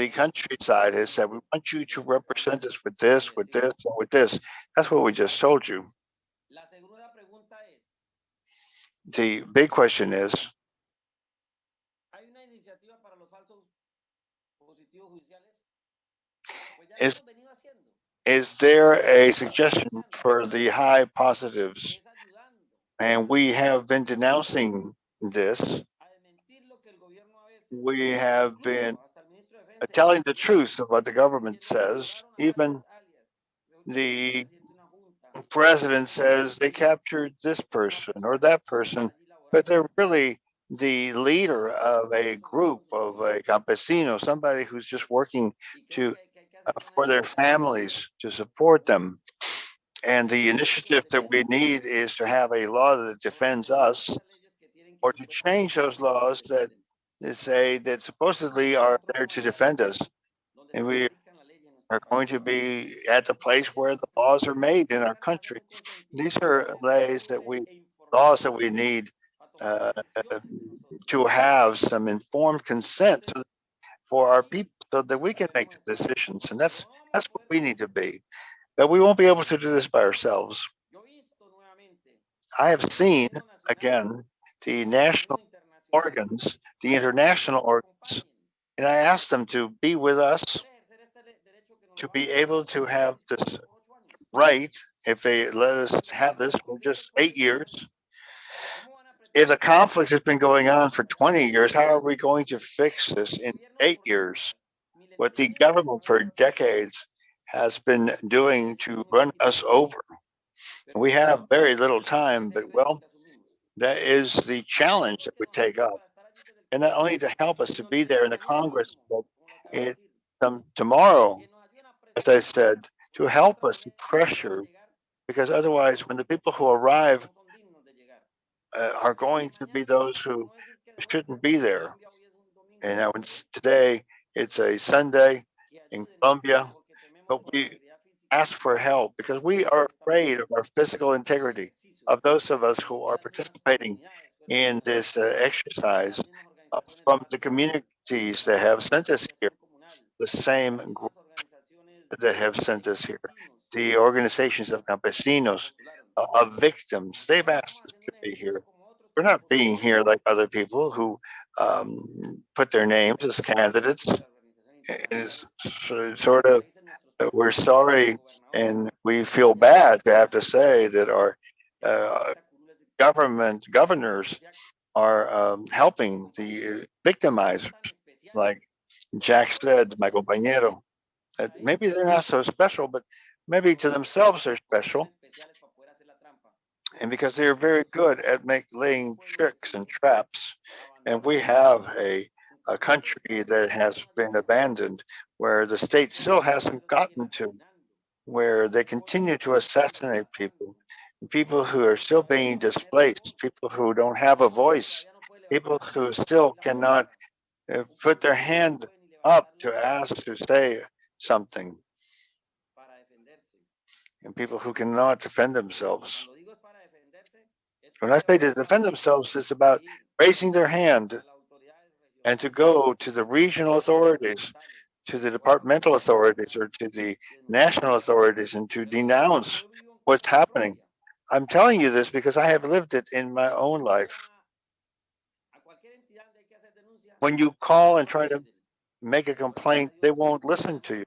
Speaker 3: countryside has said. We want you to represent us with this, with this, and with this. That's what we just told you. The big question is, is is there a suggestion for the high positives? And we have been denouncing this. We have been telling the truth of what the government says. Even the president says they captured this person or that person, but they're really the leader of a group of a campesino, somebody who's just working to for their families to support them. And the initiative that we need is to have a law that defends us, or to change those laws that say that supposedly are there to defend us. And we are going to be at the place where the laws are made in our country. These are laws that we need uh, to have some informed consent for our people so that we can make the decisions. And that's what we need to be. But we won't be able to do this by ourselves. I have seen, again, the national organs, the international organs, and I asked them to be with us, to be able to have this right. If they let us have this for just 8 years, if the conflict has been going on for 20 years, how are we going to fix this in 8 years? What the government for decades has been doing to run us over. We have very little time, but well, that is the challenge that we take up. And not only to help us to be there in the Congress, but it tomorrow, as I said, to help us to pressure, because otherwise, when the people who arrive are going to be those who shouldn't be there. And now today, it's a Sunday in Colombia, but we ask for help because we are afraid of our physical integrity, of those of us who are participating in this exercise from the communities that have sent us here, the same group that have sent us here, the organizations of campesinos, of victims. They've asked us to be here. We're not being here like other people who put their names as candidates. It's sort of, we're sorry and we feel bad to have to say that our governors are helping the victimizers. Like Jack said, my compañero, that maybe they're not so special, but maybe to themselves they're special. And because they're very good at laying tricks and traps. And we have a country that has been abandoned, where the state still hasn't gotten to, where they continue to assassinate people who are still being displaced, people who don't have a voice, people who still cannot put their hand up to ask to say something, and people who cannot defend themselves. When I say to defend themselves, it's about raising their hand and to go to the regional authorities, to the departmental authorities, or to the national authorities and to denounce what's happening. I'm telling you this because I have lived it in my own life. When you call and try to make a complaint, they won't listen to you.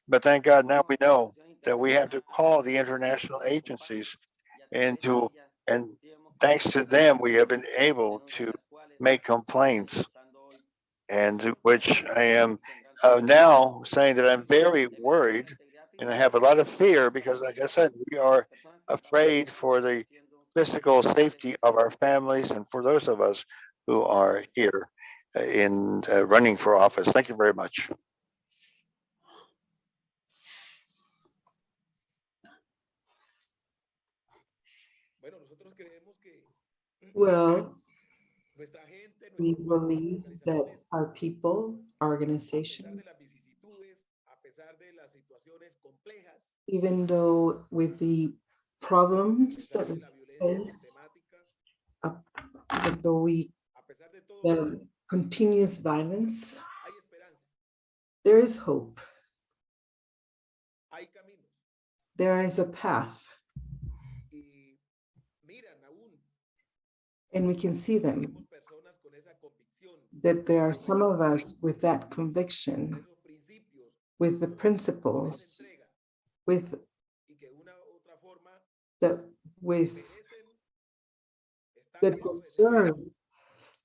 Speaker 3: But thank God now we know that we have to call the international agencies and thanks to them, we have been able to make complaints, and which I am now saying that I'm very worried and I have a lot of fear because, like I said, we are afraid for the physical safety of our families and for those of us who are here in running for office. Thank you very much.
Speaker 4: Well, We believe that our people, our organization, even though with the problems that we face, even though the continuous violence, there is hope. There is a path. And we can see them, that there are some of us with that conviction, with the principles, with that deserve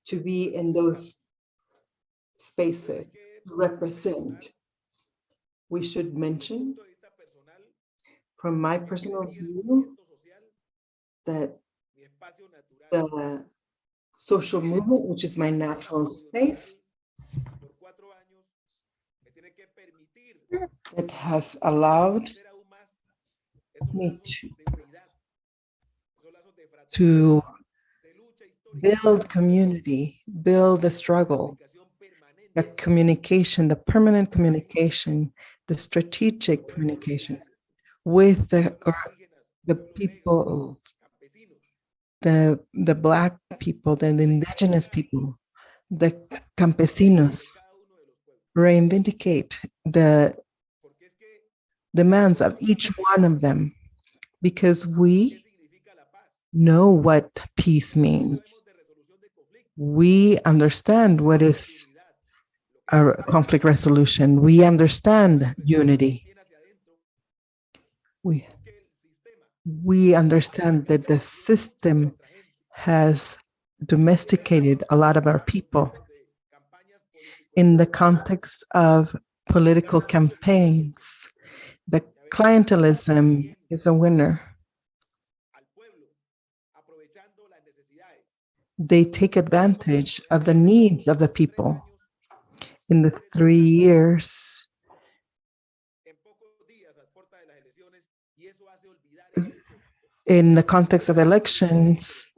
Speaker 4: to be in those spaces to represent. We should mention, from my personal view, that the social movement, which is my natural space, it has allowed me to build community, build the struggle, the communication, the permanent communication, the strategic communication with the people, the Black people, the indigenous people, the campesinos, reivindicate the demands of each one of them, because we know what peace means. We understand what is a conflict resolution. We understand unity. We understand that the system has domesticated a lot of our people. In the context of political campaigns, the clientelism is a winner. They take advantage of the needs of the people. In the 3 years, in the context of elections,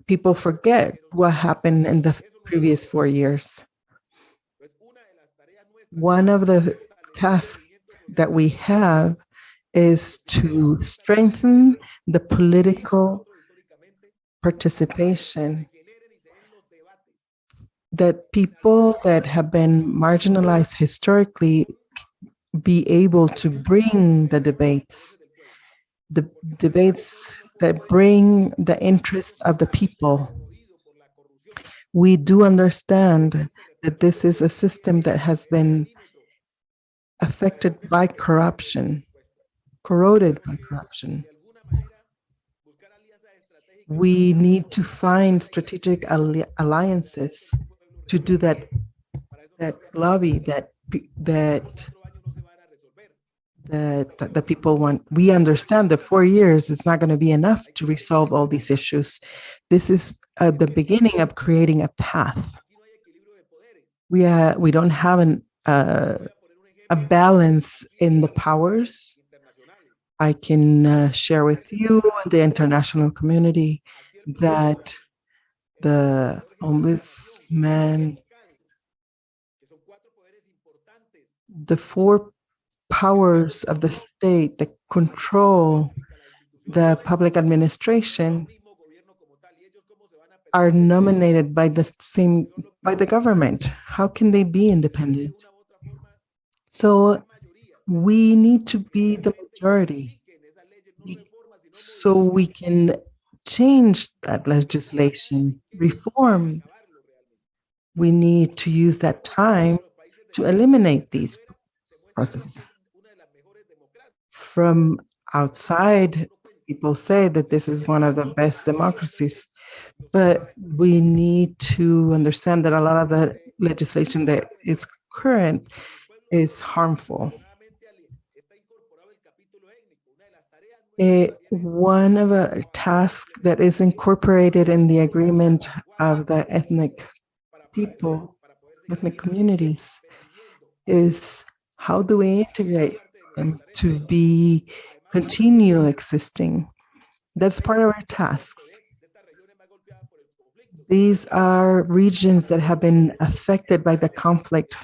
Speaker 4: people forget what happened in the previous 4 years. One of the tasks that we have is to strengthen the political participation, that people that have been marginalized historically be able to bring the debates that bring the interests of the people. We do understand that this is a system that has been affected by corruption, corroded by corruption. We need to find strategic alliances to do that lobby that the people want. We understand that 4 years is not going to be enough to resolve all these issues. This is the beginning of creating a path. We don't have a balance in the powers. I can share with you and the international community that the ombudsman, the 4 powers of the state that control the public administration are nominated by the government. How can they be independent? So we need to be the majority so we can change that legislation, reform. We need to use that time to eliminate these processes. From outside, people say that this is one of the best democracies, but we need to understand that a lot of the legislation that is current is harmful. One of the tasks that is incorporated in the agreement of the ethnic people, ethnic communities, is how do we integrate them to continue existing? That's part of our tasks. These are regions that have been affected by the conflict.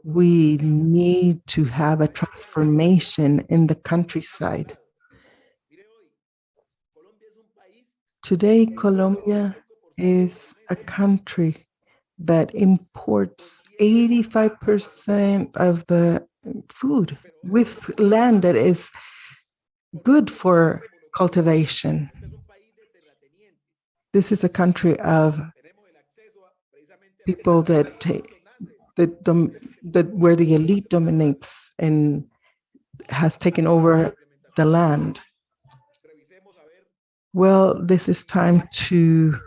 Speaker 4: We need to have a transformation in the countryside. Today, Colombia is a country that imports 85% of the food with land that is good for cultivation. This is a country of people that where the elite dominates and has taken over the land. Well, this is time to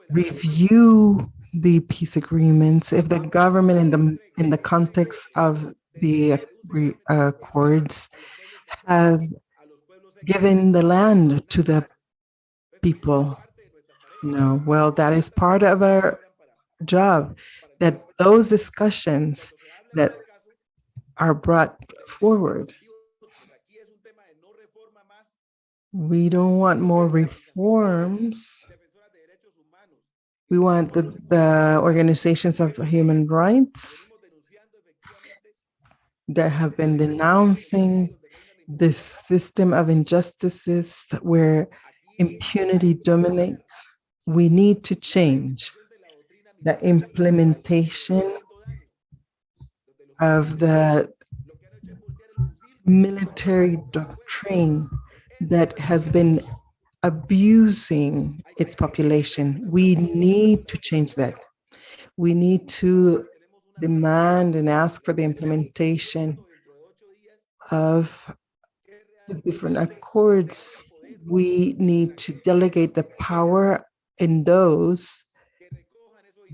Speaker 4: review the peace agreements. If the government in the context of the accords have given the land to the people, no, well, that is part of our job, that those discussions that are brought forward. We don't want more reforms. We want the organizations of human rights that have been denouncing this system of injustices where impunity dominates. We need to change the implementation of the military doctrine that has been abusing its population. We need to change that. We need to demand and ask for the implementation of the different accords. We need to delegate the power in those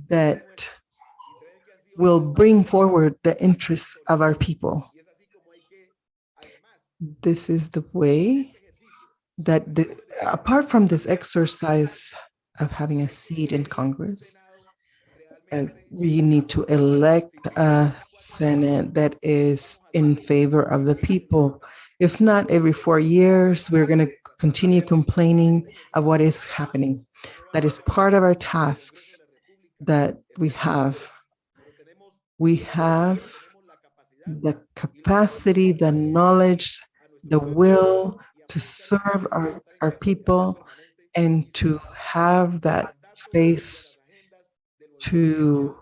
Speaker 4: that will bring forward the interests of our people. This is the way that, apart from this exercise of having a seat in Congress, we need to elect a Senate that is in favor of the people. If not, every 4 years, we're going to continue complaining of what is happening. That is part of our tasks that we have. We have the capacity, the knowledge, the will to serve our people and to have that space to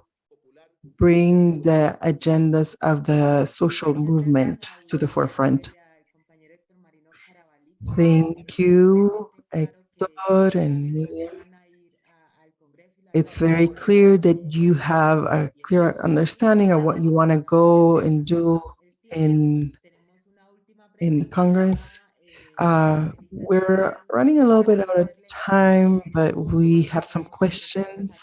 Speaker 4: bring the agendas of the social movement to the forefront. Thank you, Hector and Miriam. It's very clear that you have a clear understanding of what you want to go and do in Congress. We're running a little bit out of time, but we have some questions.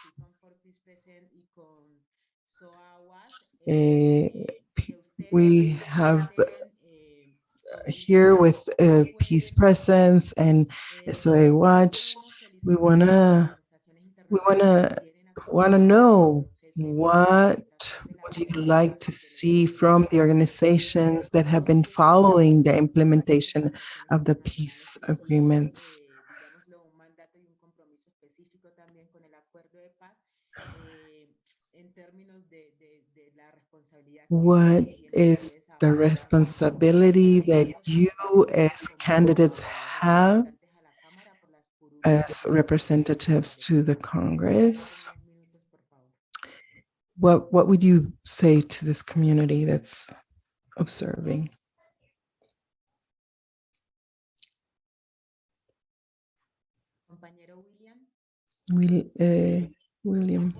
Speaker 4: We have here with Peace Presence and SOA Watch. We wanna know, what would you like to see from the organizations that have been following the implementation of the peace agreements? What is the responsibility that you as candidates have as representatives to the Congress? What would you say to this community that's observing? William,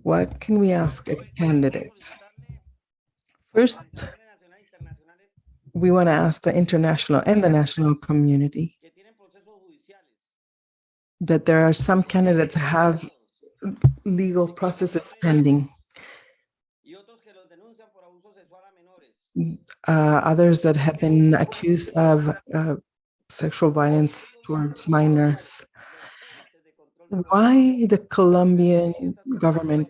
Speaker 4: what can we ask as candidates? First, we want to ask the international and the national community that there are some candidates that have legal processes pending. Others that have been accused of sexual violence towards minors. Why the Colombian government,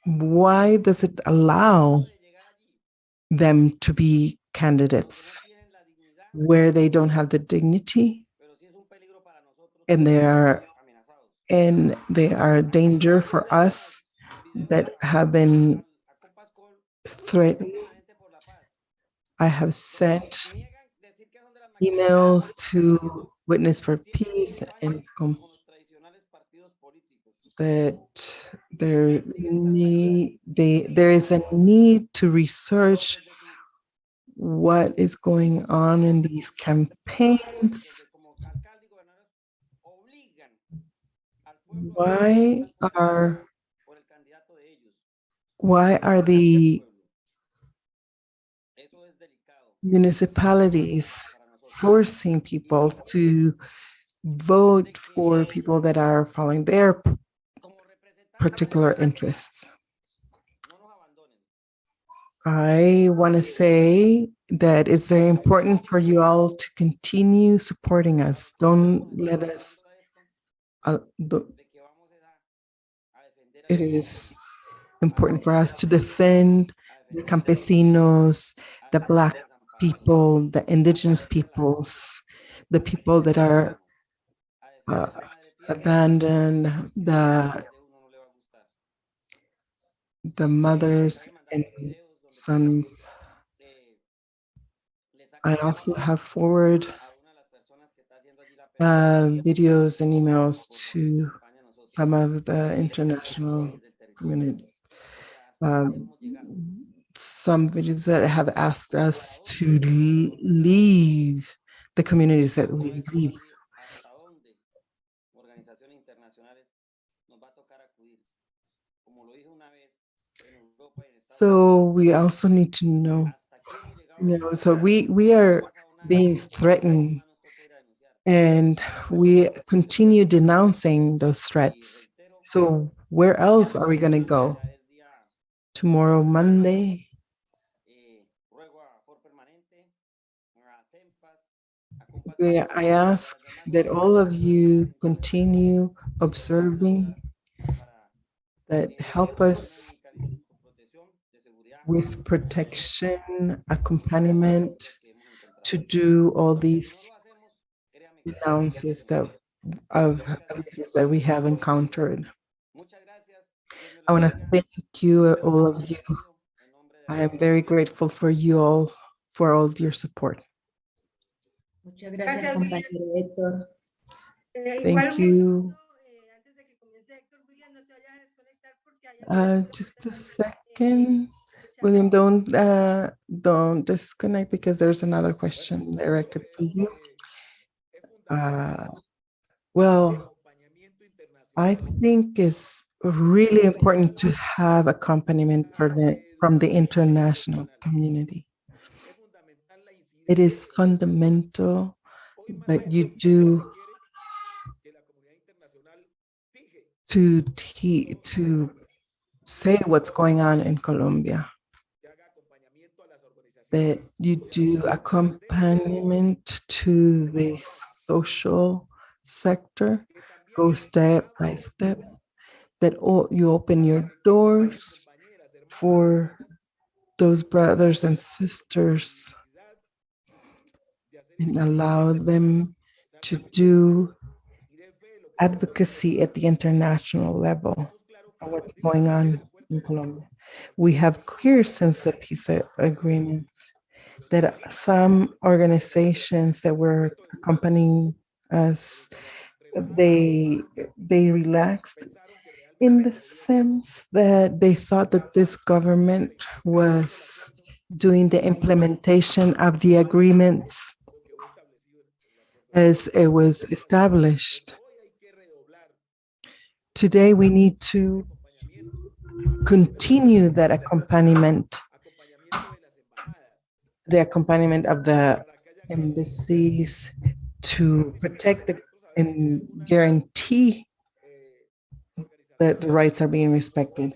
Speaker 4: why does it allow them to be candidates? where they don't have the dignity, and they are a danger for us that have been threatened. I have sent emails to Witness for Peace and that there is a need to research what is going on in these campaigns. Why are the municipalities forcing people to vote for people that are following their particular interests? I want to say that it's very important for you all to continue supporting us. Don't let us. It is important for us to defend the campesinos, the Black people, the indigenous peoples, the people that are abandoned, the mothers and sons. I also have forwarded videos and emails to some of the international community. Some videos that have asked us to leave the communities that we leave. So we also need to know, so we are being threatened, and we continue denouncing those threats. So where else are we going to go? Tomorrow, Monday, I ask that all of you continue observing, that help us with protection, accompaniment, to do all these denounces of abuses that we have encountered. I want to thank you, all of you. I am very grateful for you all, for all your support.
Speaker 7: Muchas gracias,
Speaker 5: Gracias,
Speaker 7: compañero Héctor.
Speaker 4: Thank you. Just a second. William, don't disconnect, because there's another question directed for you. Well, I think it's really important to have accompaniment from the international community. It is fundamental that you do to say what's going on in Colombia, that you do accompaniment to the social sector, go step by step, that you open your doors for those brothers and sisters and allow them to do advocacy at the international level of what's going on in Colombia. We have clear since the peace agreements that some organizations that were accompanying us, they relaxed, in the sense that they thought that this government was doing the implementation of the agreements as it was established. Today, we need to continue that accompaniment, the accompaniment of the embassies, to protect and guarantee that the rights are being respected.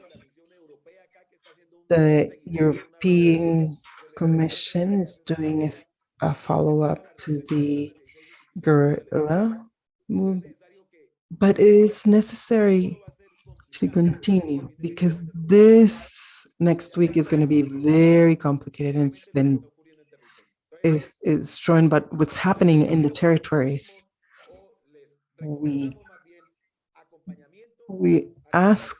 Speaker 4: The European Commission is doing a follow-up to the guerrilla movement, but it is necessary to continue, because this next week is going to be very complicated, and is showing, but what's happening in the territories. We ask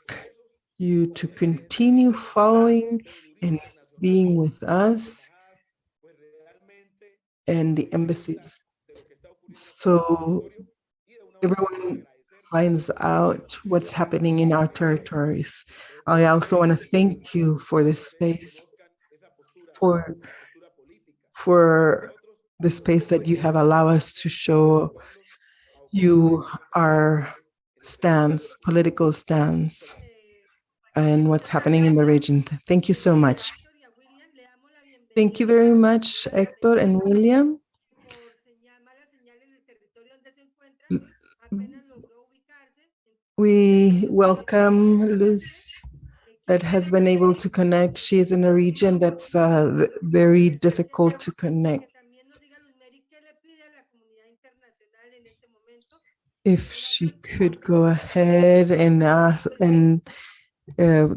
Speaker 4: you to continue following and being with us and the embassies, so everyone finds out what's happening in our territories. I also want to thank you for this space, for the space that you have allowed us to show you our stance, political stance, and what's happening in the region. Thank you so much. Thank you very much, Hector and William. We welcome Luz that has been able to connect. She is in a region that's very difficult to connect. If she could go ahead and ask and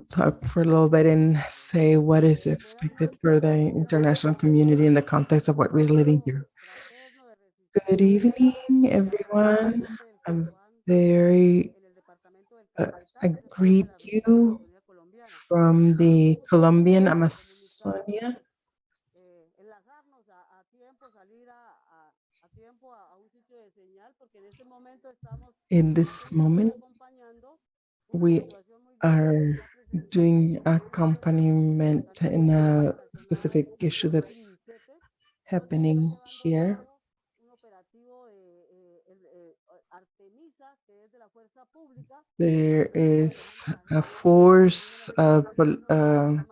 Speaker 4: talk for a little bit and say what is expected for the international community in the context of what we're living here. Good evening, everyone. I'm very, I greet you from the Colombian Amazonia. In this moment, we are doing accompaniment in a specific issue that's happening here. There is a force of the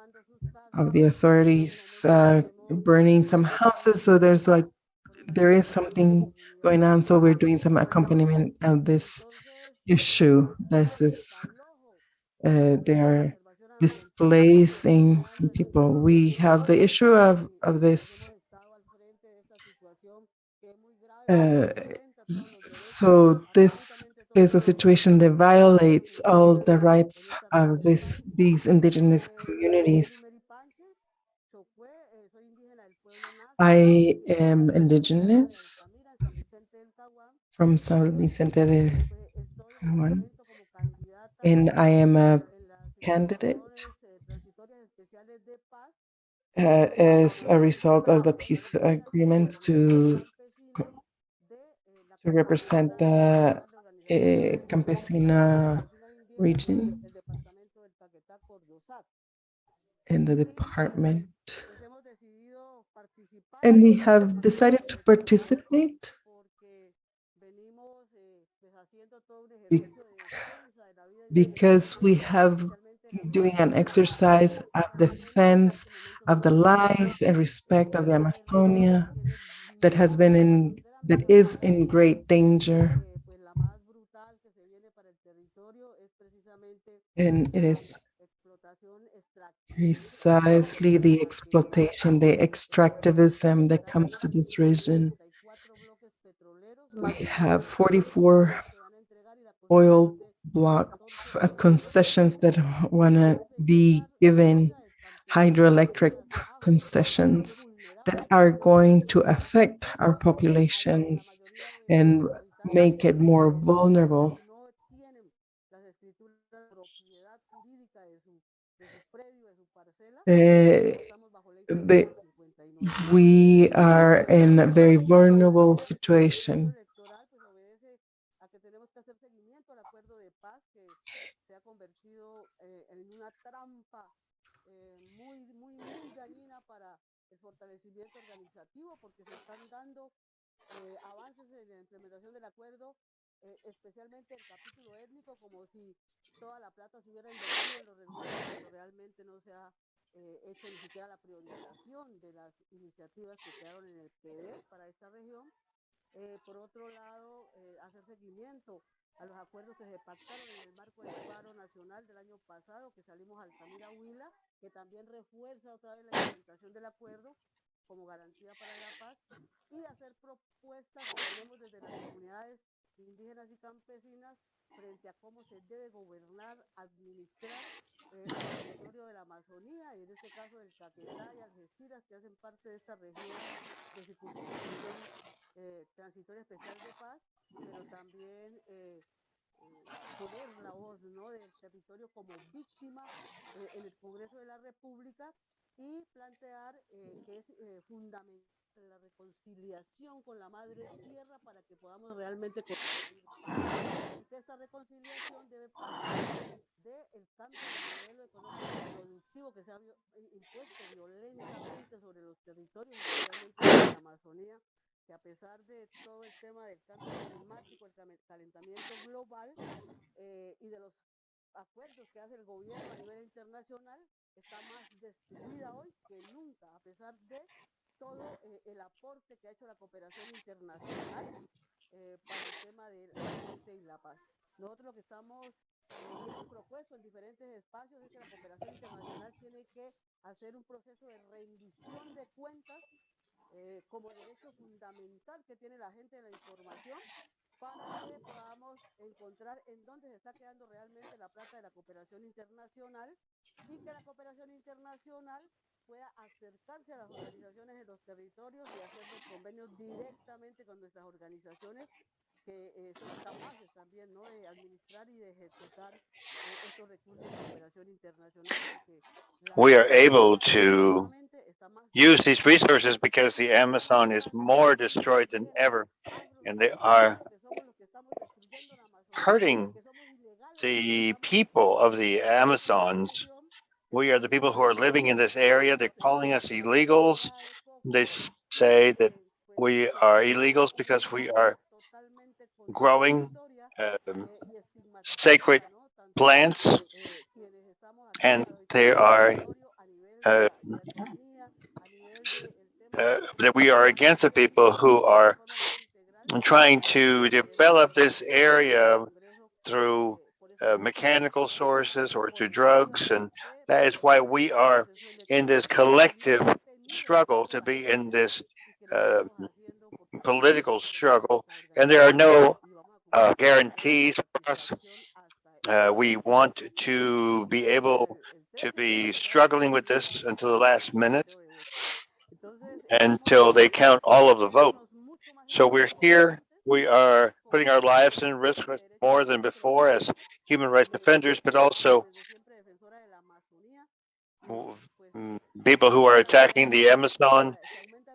Speaker 4: authorities burning some houses, so there is something going on, so we're doing some accompaniment of this issue. This is they are displacing some people. We have the issue of this. So this is a situation that violates all the rights of these indigenous communities. I am indigenous from San Vicente de Juan, and I am a candidate as a result of the peace agreements to represent the Campesina region in the department. And we have decided to participate because we have doing an exercise of defense of the life and respect of the Amazonia that is in great danger. And it is precisely the exploitation, the extractivism that comes to this region. We have 44 oil blocks, concessions that want to be given, hydroelectric concessions that are going to affect our populations and make it more vulnerable. We are in a very vulnerable situation.
Speaker 8: Especialmente el capítulo étnico, como si toda la plata se hubiera invertido en los resguardos, pero realmente no se ha hecho ni siquiera la priorización de las iniciativas que quedaron en el PD para esta región. Por otro lado, hacer seguimiento a los acuerdos que se pactaron en el marco del paro nacional del año pasado, que salimos al Altamira Huila, que también refuerza otra vez la implementación del acuerdo como garantía para la paz, y hacer propuestas que tenemos desde las comunidades indígenas y campesinas frente a cómo se debe gobernar, administrar el territorio de la Amazonía y en este caso del Caquetá y Algeciras, que hacen parte de esta región de circunscripción transitoria especial de paz, pero también poner la voz, ¿no?, del territorio como víctima en el Congreso de la República y plantear que es fundamental la reconciliación con la madre tierra para que podamos realmente construir paz. Y que esta reconciliación debe partir del cambio de modelo económico productivo que se ha impuesto violentamente sobre los territorios, especialmente en la Amazonía, que a pesar de todo el tema del cambio climático, el calentamiento global y de los acuerdos que hace el gobierno a nivel internacional, está más destruida hoy que nunca, a pesar de todo el aporte que ha hecho la cooperación internacional para el tema del ambiente y la paz. Nosotros lo que estamos y hemos propuesto en diferentes espacios es que la cooperación internacional tiene que hacer un proceso de rendición de cuentas como derecho fundamental que tiene la gente de la información para que podamos encontrar en dónde se está quedando realmente la plata de la cooperación internacional y que la cooperación internacional pueda acercarse a las organizaciones en los territorios y hacer los convenios directamente con nuestras organizaciones que son capaces también, ¿no?, de administrar y de ejecutar estos recursos de cooperación internacional.
Speaker 3: We are able to use these resources because the Amazon is more destroyed than ever, and they are hurting the people of the Amazons. We are the people who are living in this area. They're calling us illegals. They say that we are illegals because we are growing sacred plants, and they are that we are against the people who are trying to develop this area through mechanical sources or to drugs, and that is why we are in this collective struggle to be in this political struggle, and there are no guarantees for us. We want to be able to be struggling with this until the last minute, until they count all of the vote. So we're here. We are putting our lives in risk more than before as human rights defenders, but also people who are attacking the Amazon.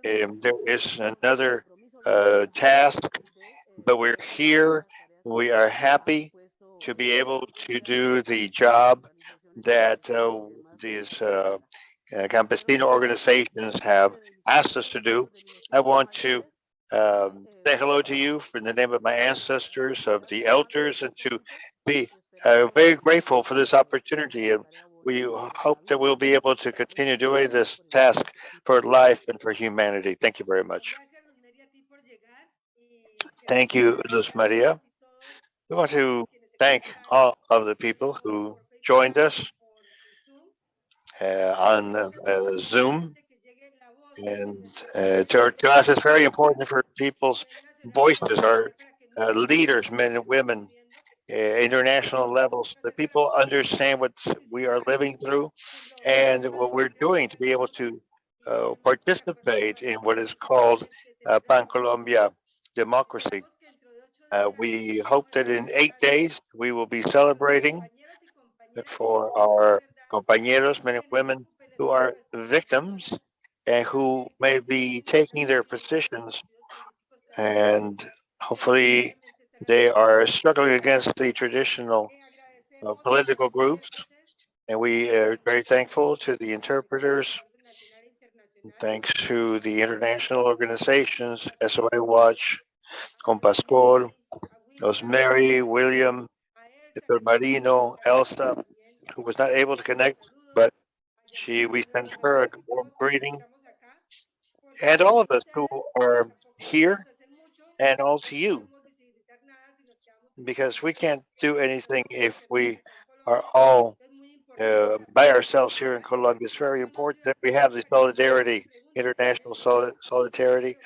Speaker 3: There is another task, but we're here. We are happy to be able to do the job that these campesino organizations have asked us to do. I want to say hello to you in the name of my ancestors, of the elders, and to be very grateful for this opportunity. And we hope that we'll be able to continue doing this task for life and for humanity. Thank you very much. Thank you, Luz Maria. We want to thank all of the people who joined us on Zoom. And to us, it's very important for people's voices, our leaders, men and women, international levels, that people understand what we are living through and what we're doing to be able to participate in what is called Pan Colombia democracy. We hope that in 8 days we will be celebrating for our compañeros, men and women who are victims and who may be taking their positions, and hopefully they are struggling against the traditional political groups. And we are very thankful to the interpreters, thanks to the international organizations, SOA Watch, Compascol, Rosemary, William, Mr. Marino, Elsa, who was not able to connect, but we sent her a warm greeting, and all of us who are here, and all to you, because we can't do anything if we are all by ourselves here in Colombia. It's very important that we have the solidarity, international solidarity.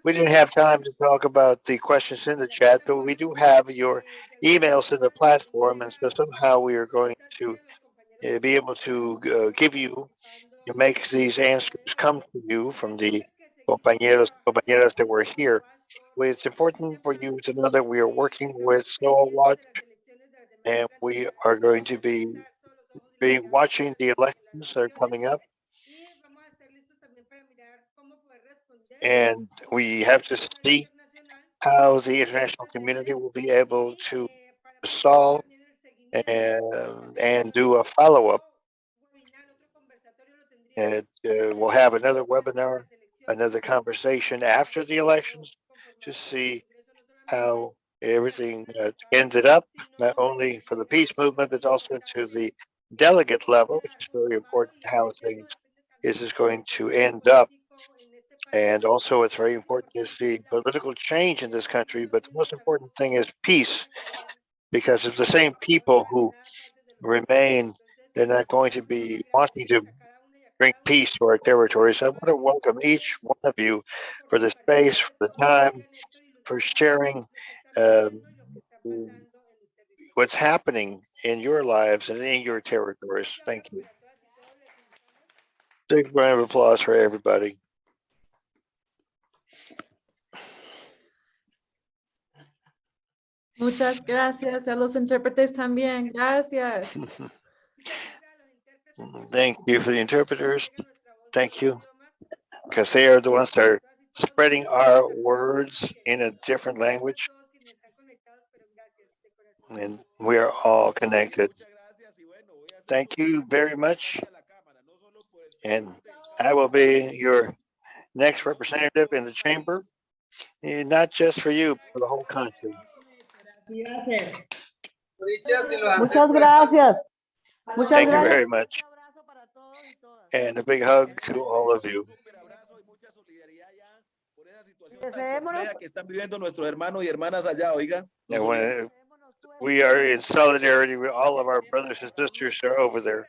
Speaker 3: We didn't have time to talk about the questions in the chat, but we do have your emails in the platform, and so somehow we are going to be able to give you, make these answers come to you from the compañeras that were here. It's important for you to know that we are working with SOA Watch, and we are going to be watching the elections that are coming up. And we have to see how the international community will be able to solve and do a follow-up. And we'll have another webinar, another conversation after the elections to see how everything ended up, not only for the peace movement, but also to the delegate level, which is very important, how things is going to end up. And also it's very important to see political change in this country, but the most important thing is peace, because if the same people who remain, they're not going to be wanting to bring peace to our territories. I want to welcome each one of you for the space, for the time, for sharing what's happening in your lives and in your territories. Thank you. Big round of applause for everybody.
Speaker 1: Muchas gracias a los intérpretes también. Gracias.
Speaker 3: Thank you for the interpreters. Thank you, because they are the ones that are spreading our words in a different language. And we are all connected. Thank you very much. And I will be your next representative in the chamber, not just for you, but for the whole country.
Speaker 8: Muchas gracias.
Speaker 3: Thank you very much. And a big hug to all of you. And when we are in solidarity with all of our brothers and sisters who are over there,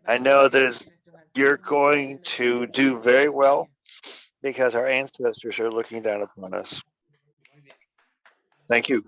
Speaker 3: I know that you're going to do very well because our ancestors are looking down upon us. Thank you.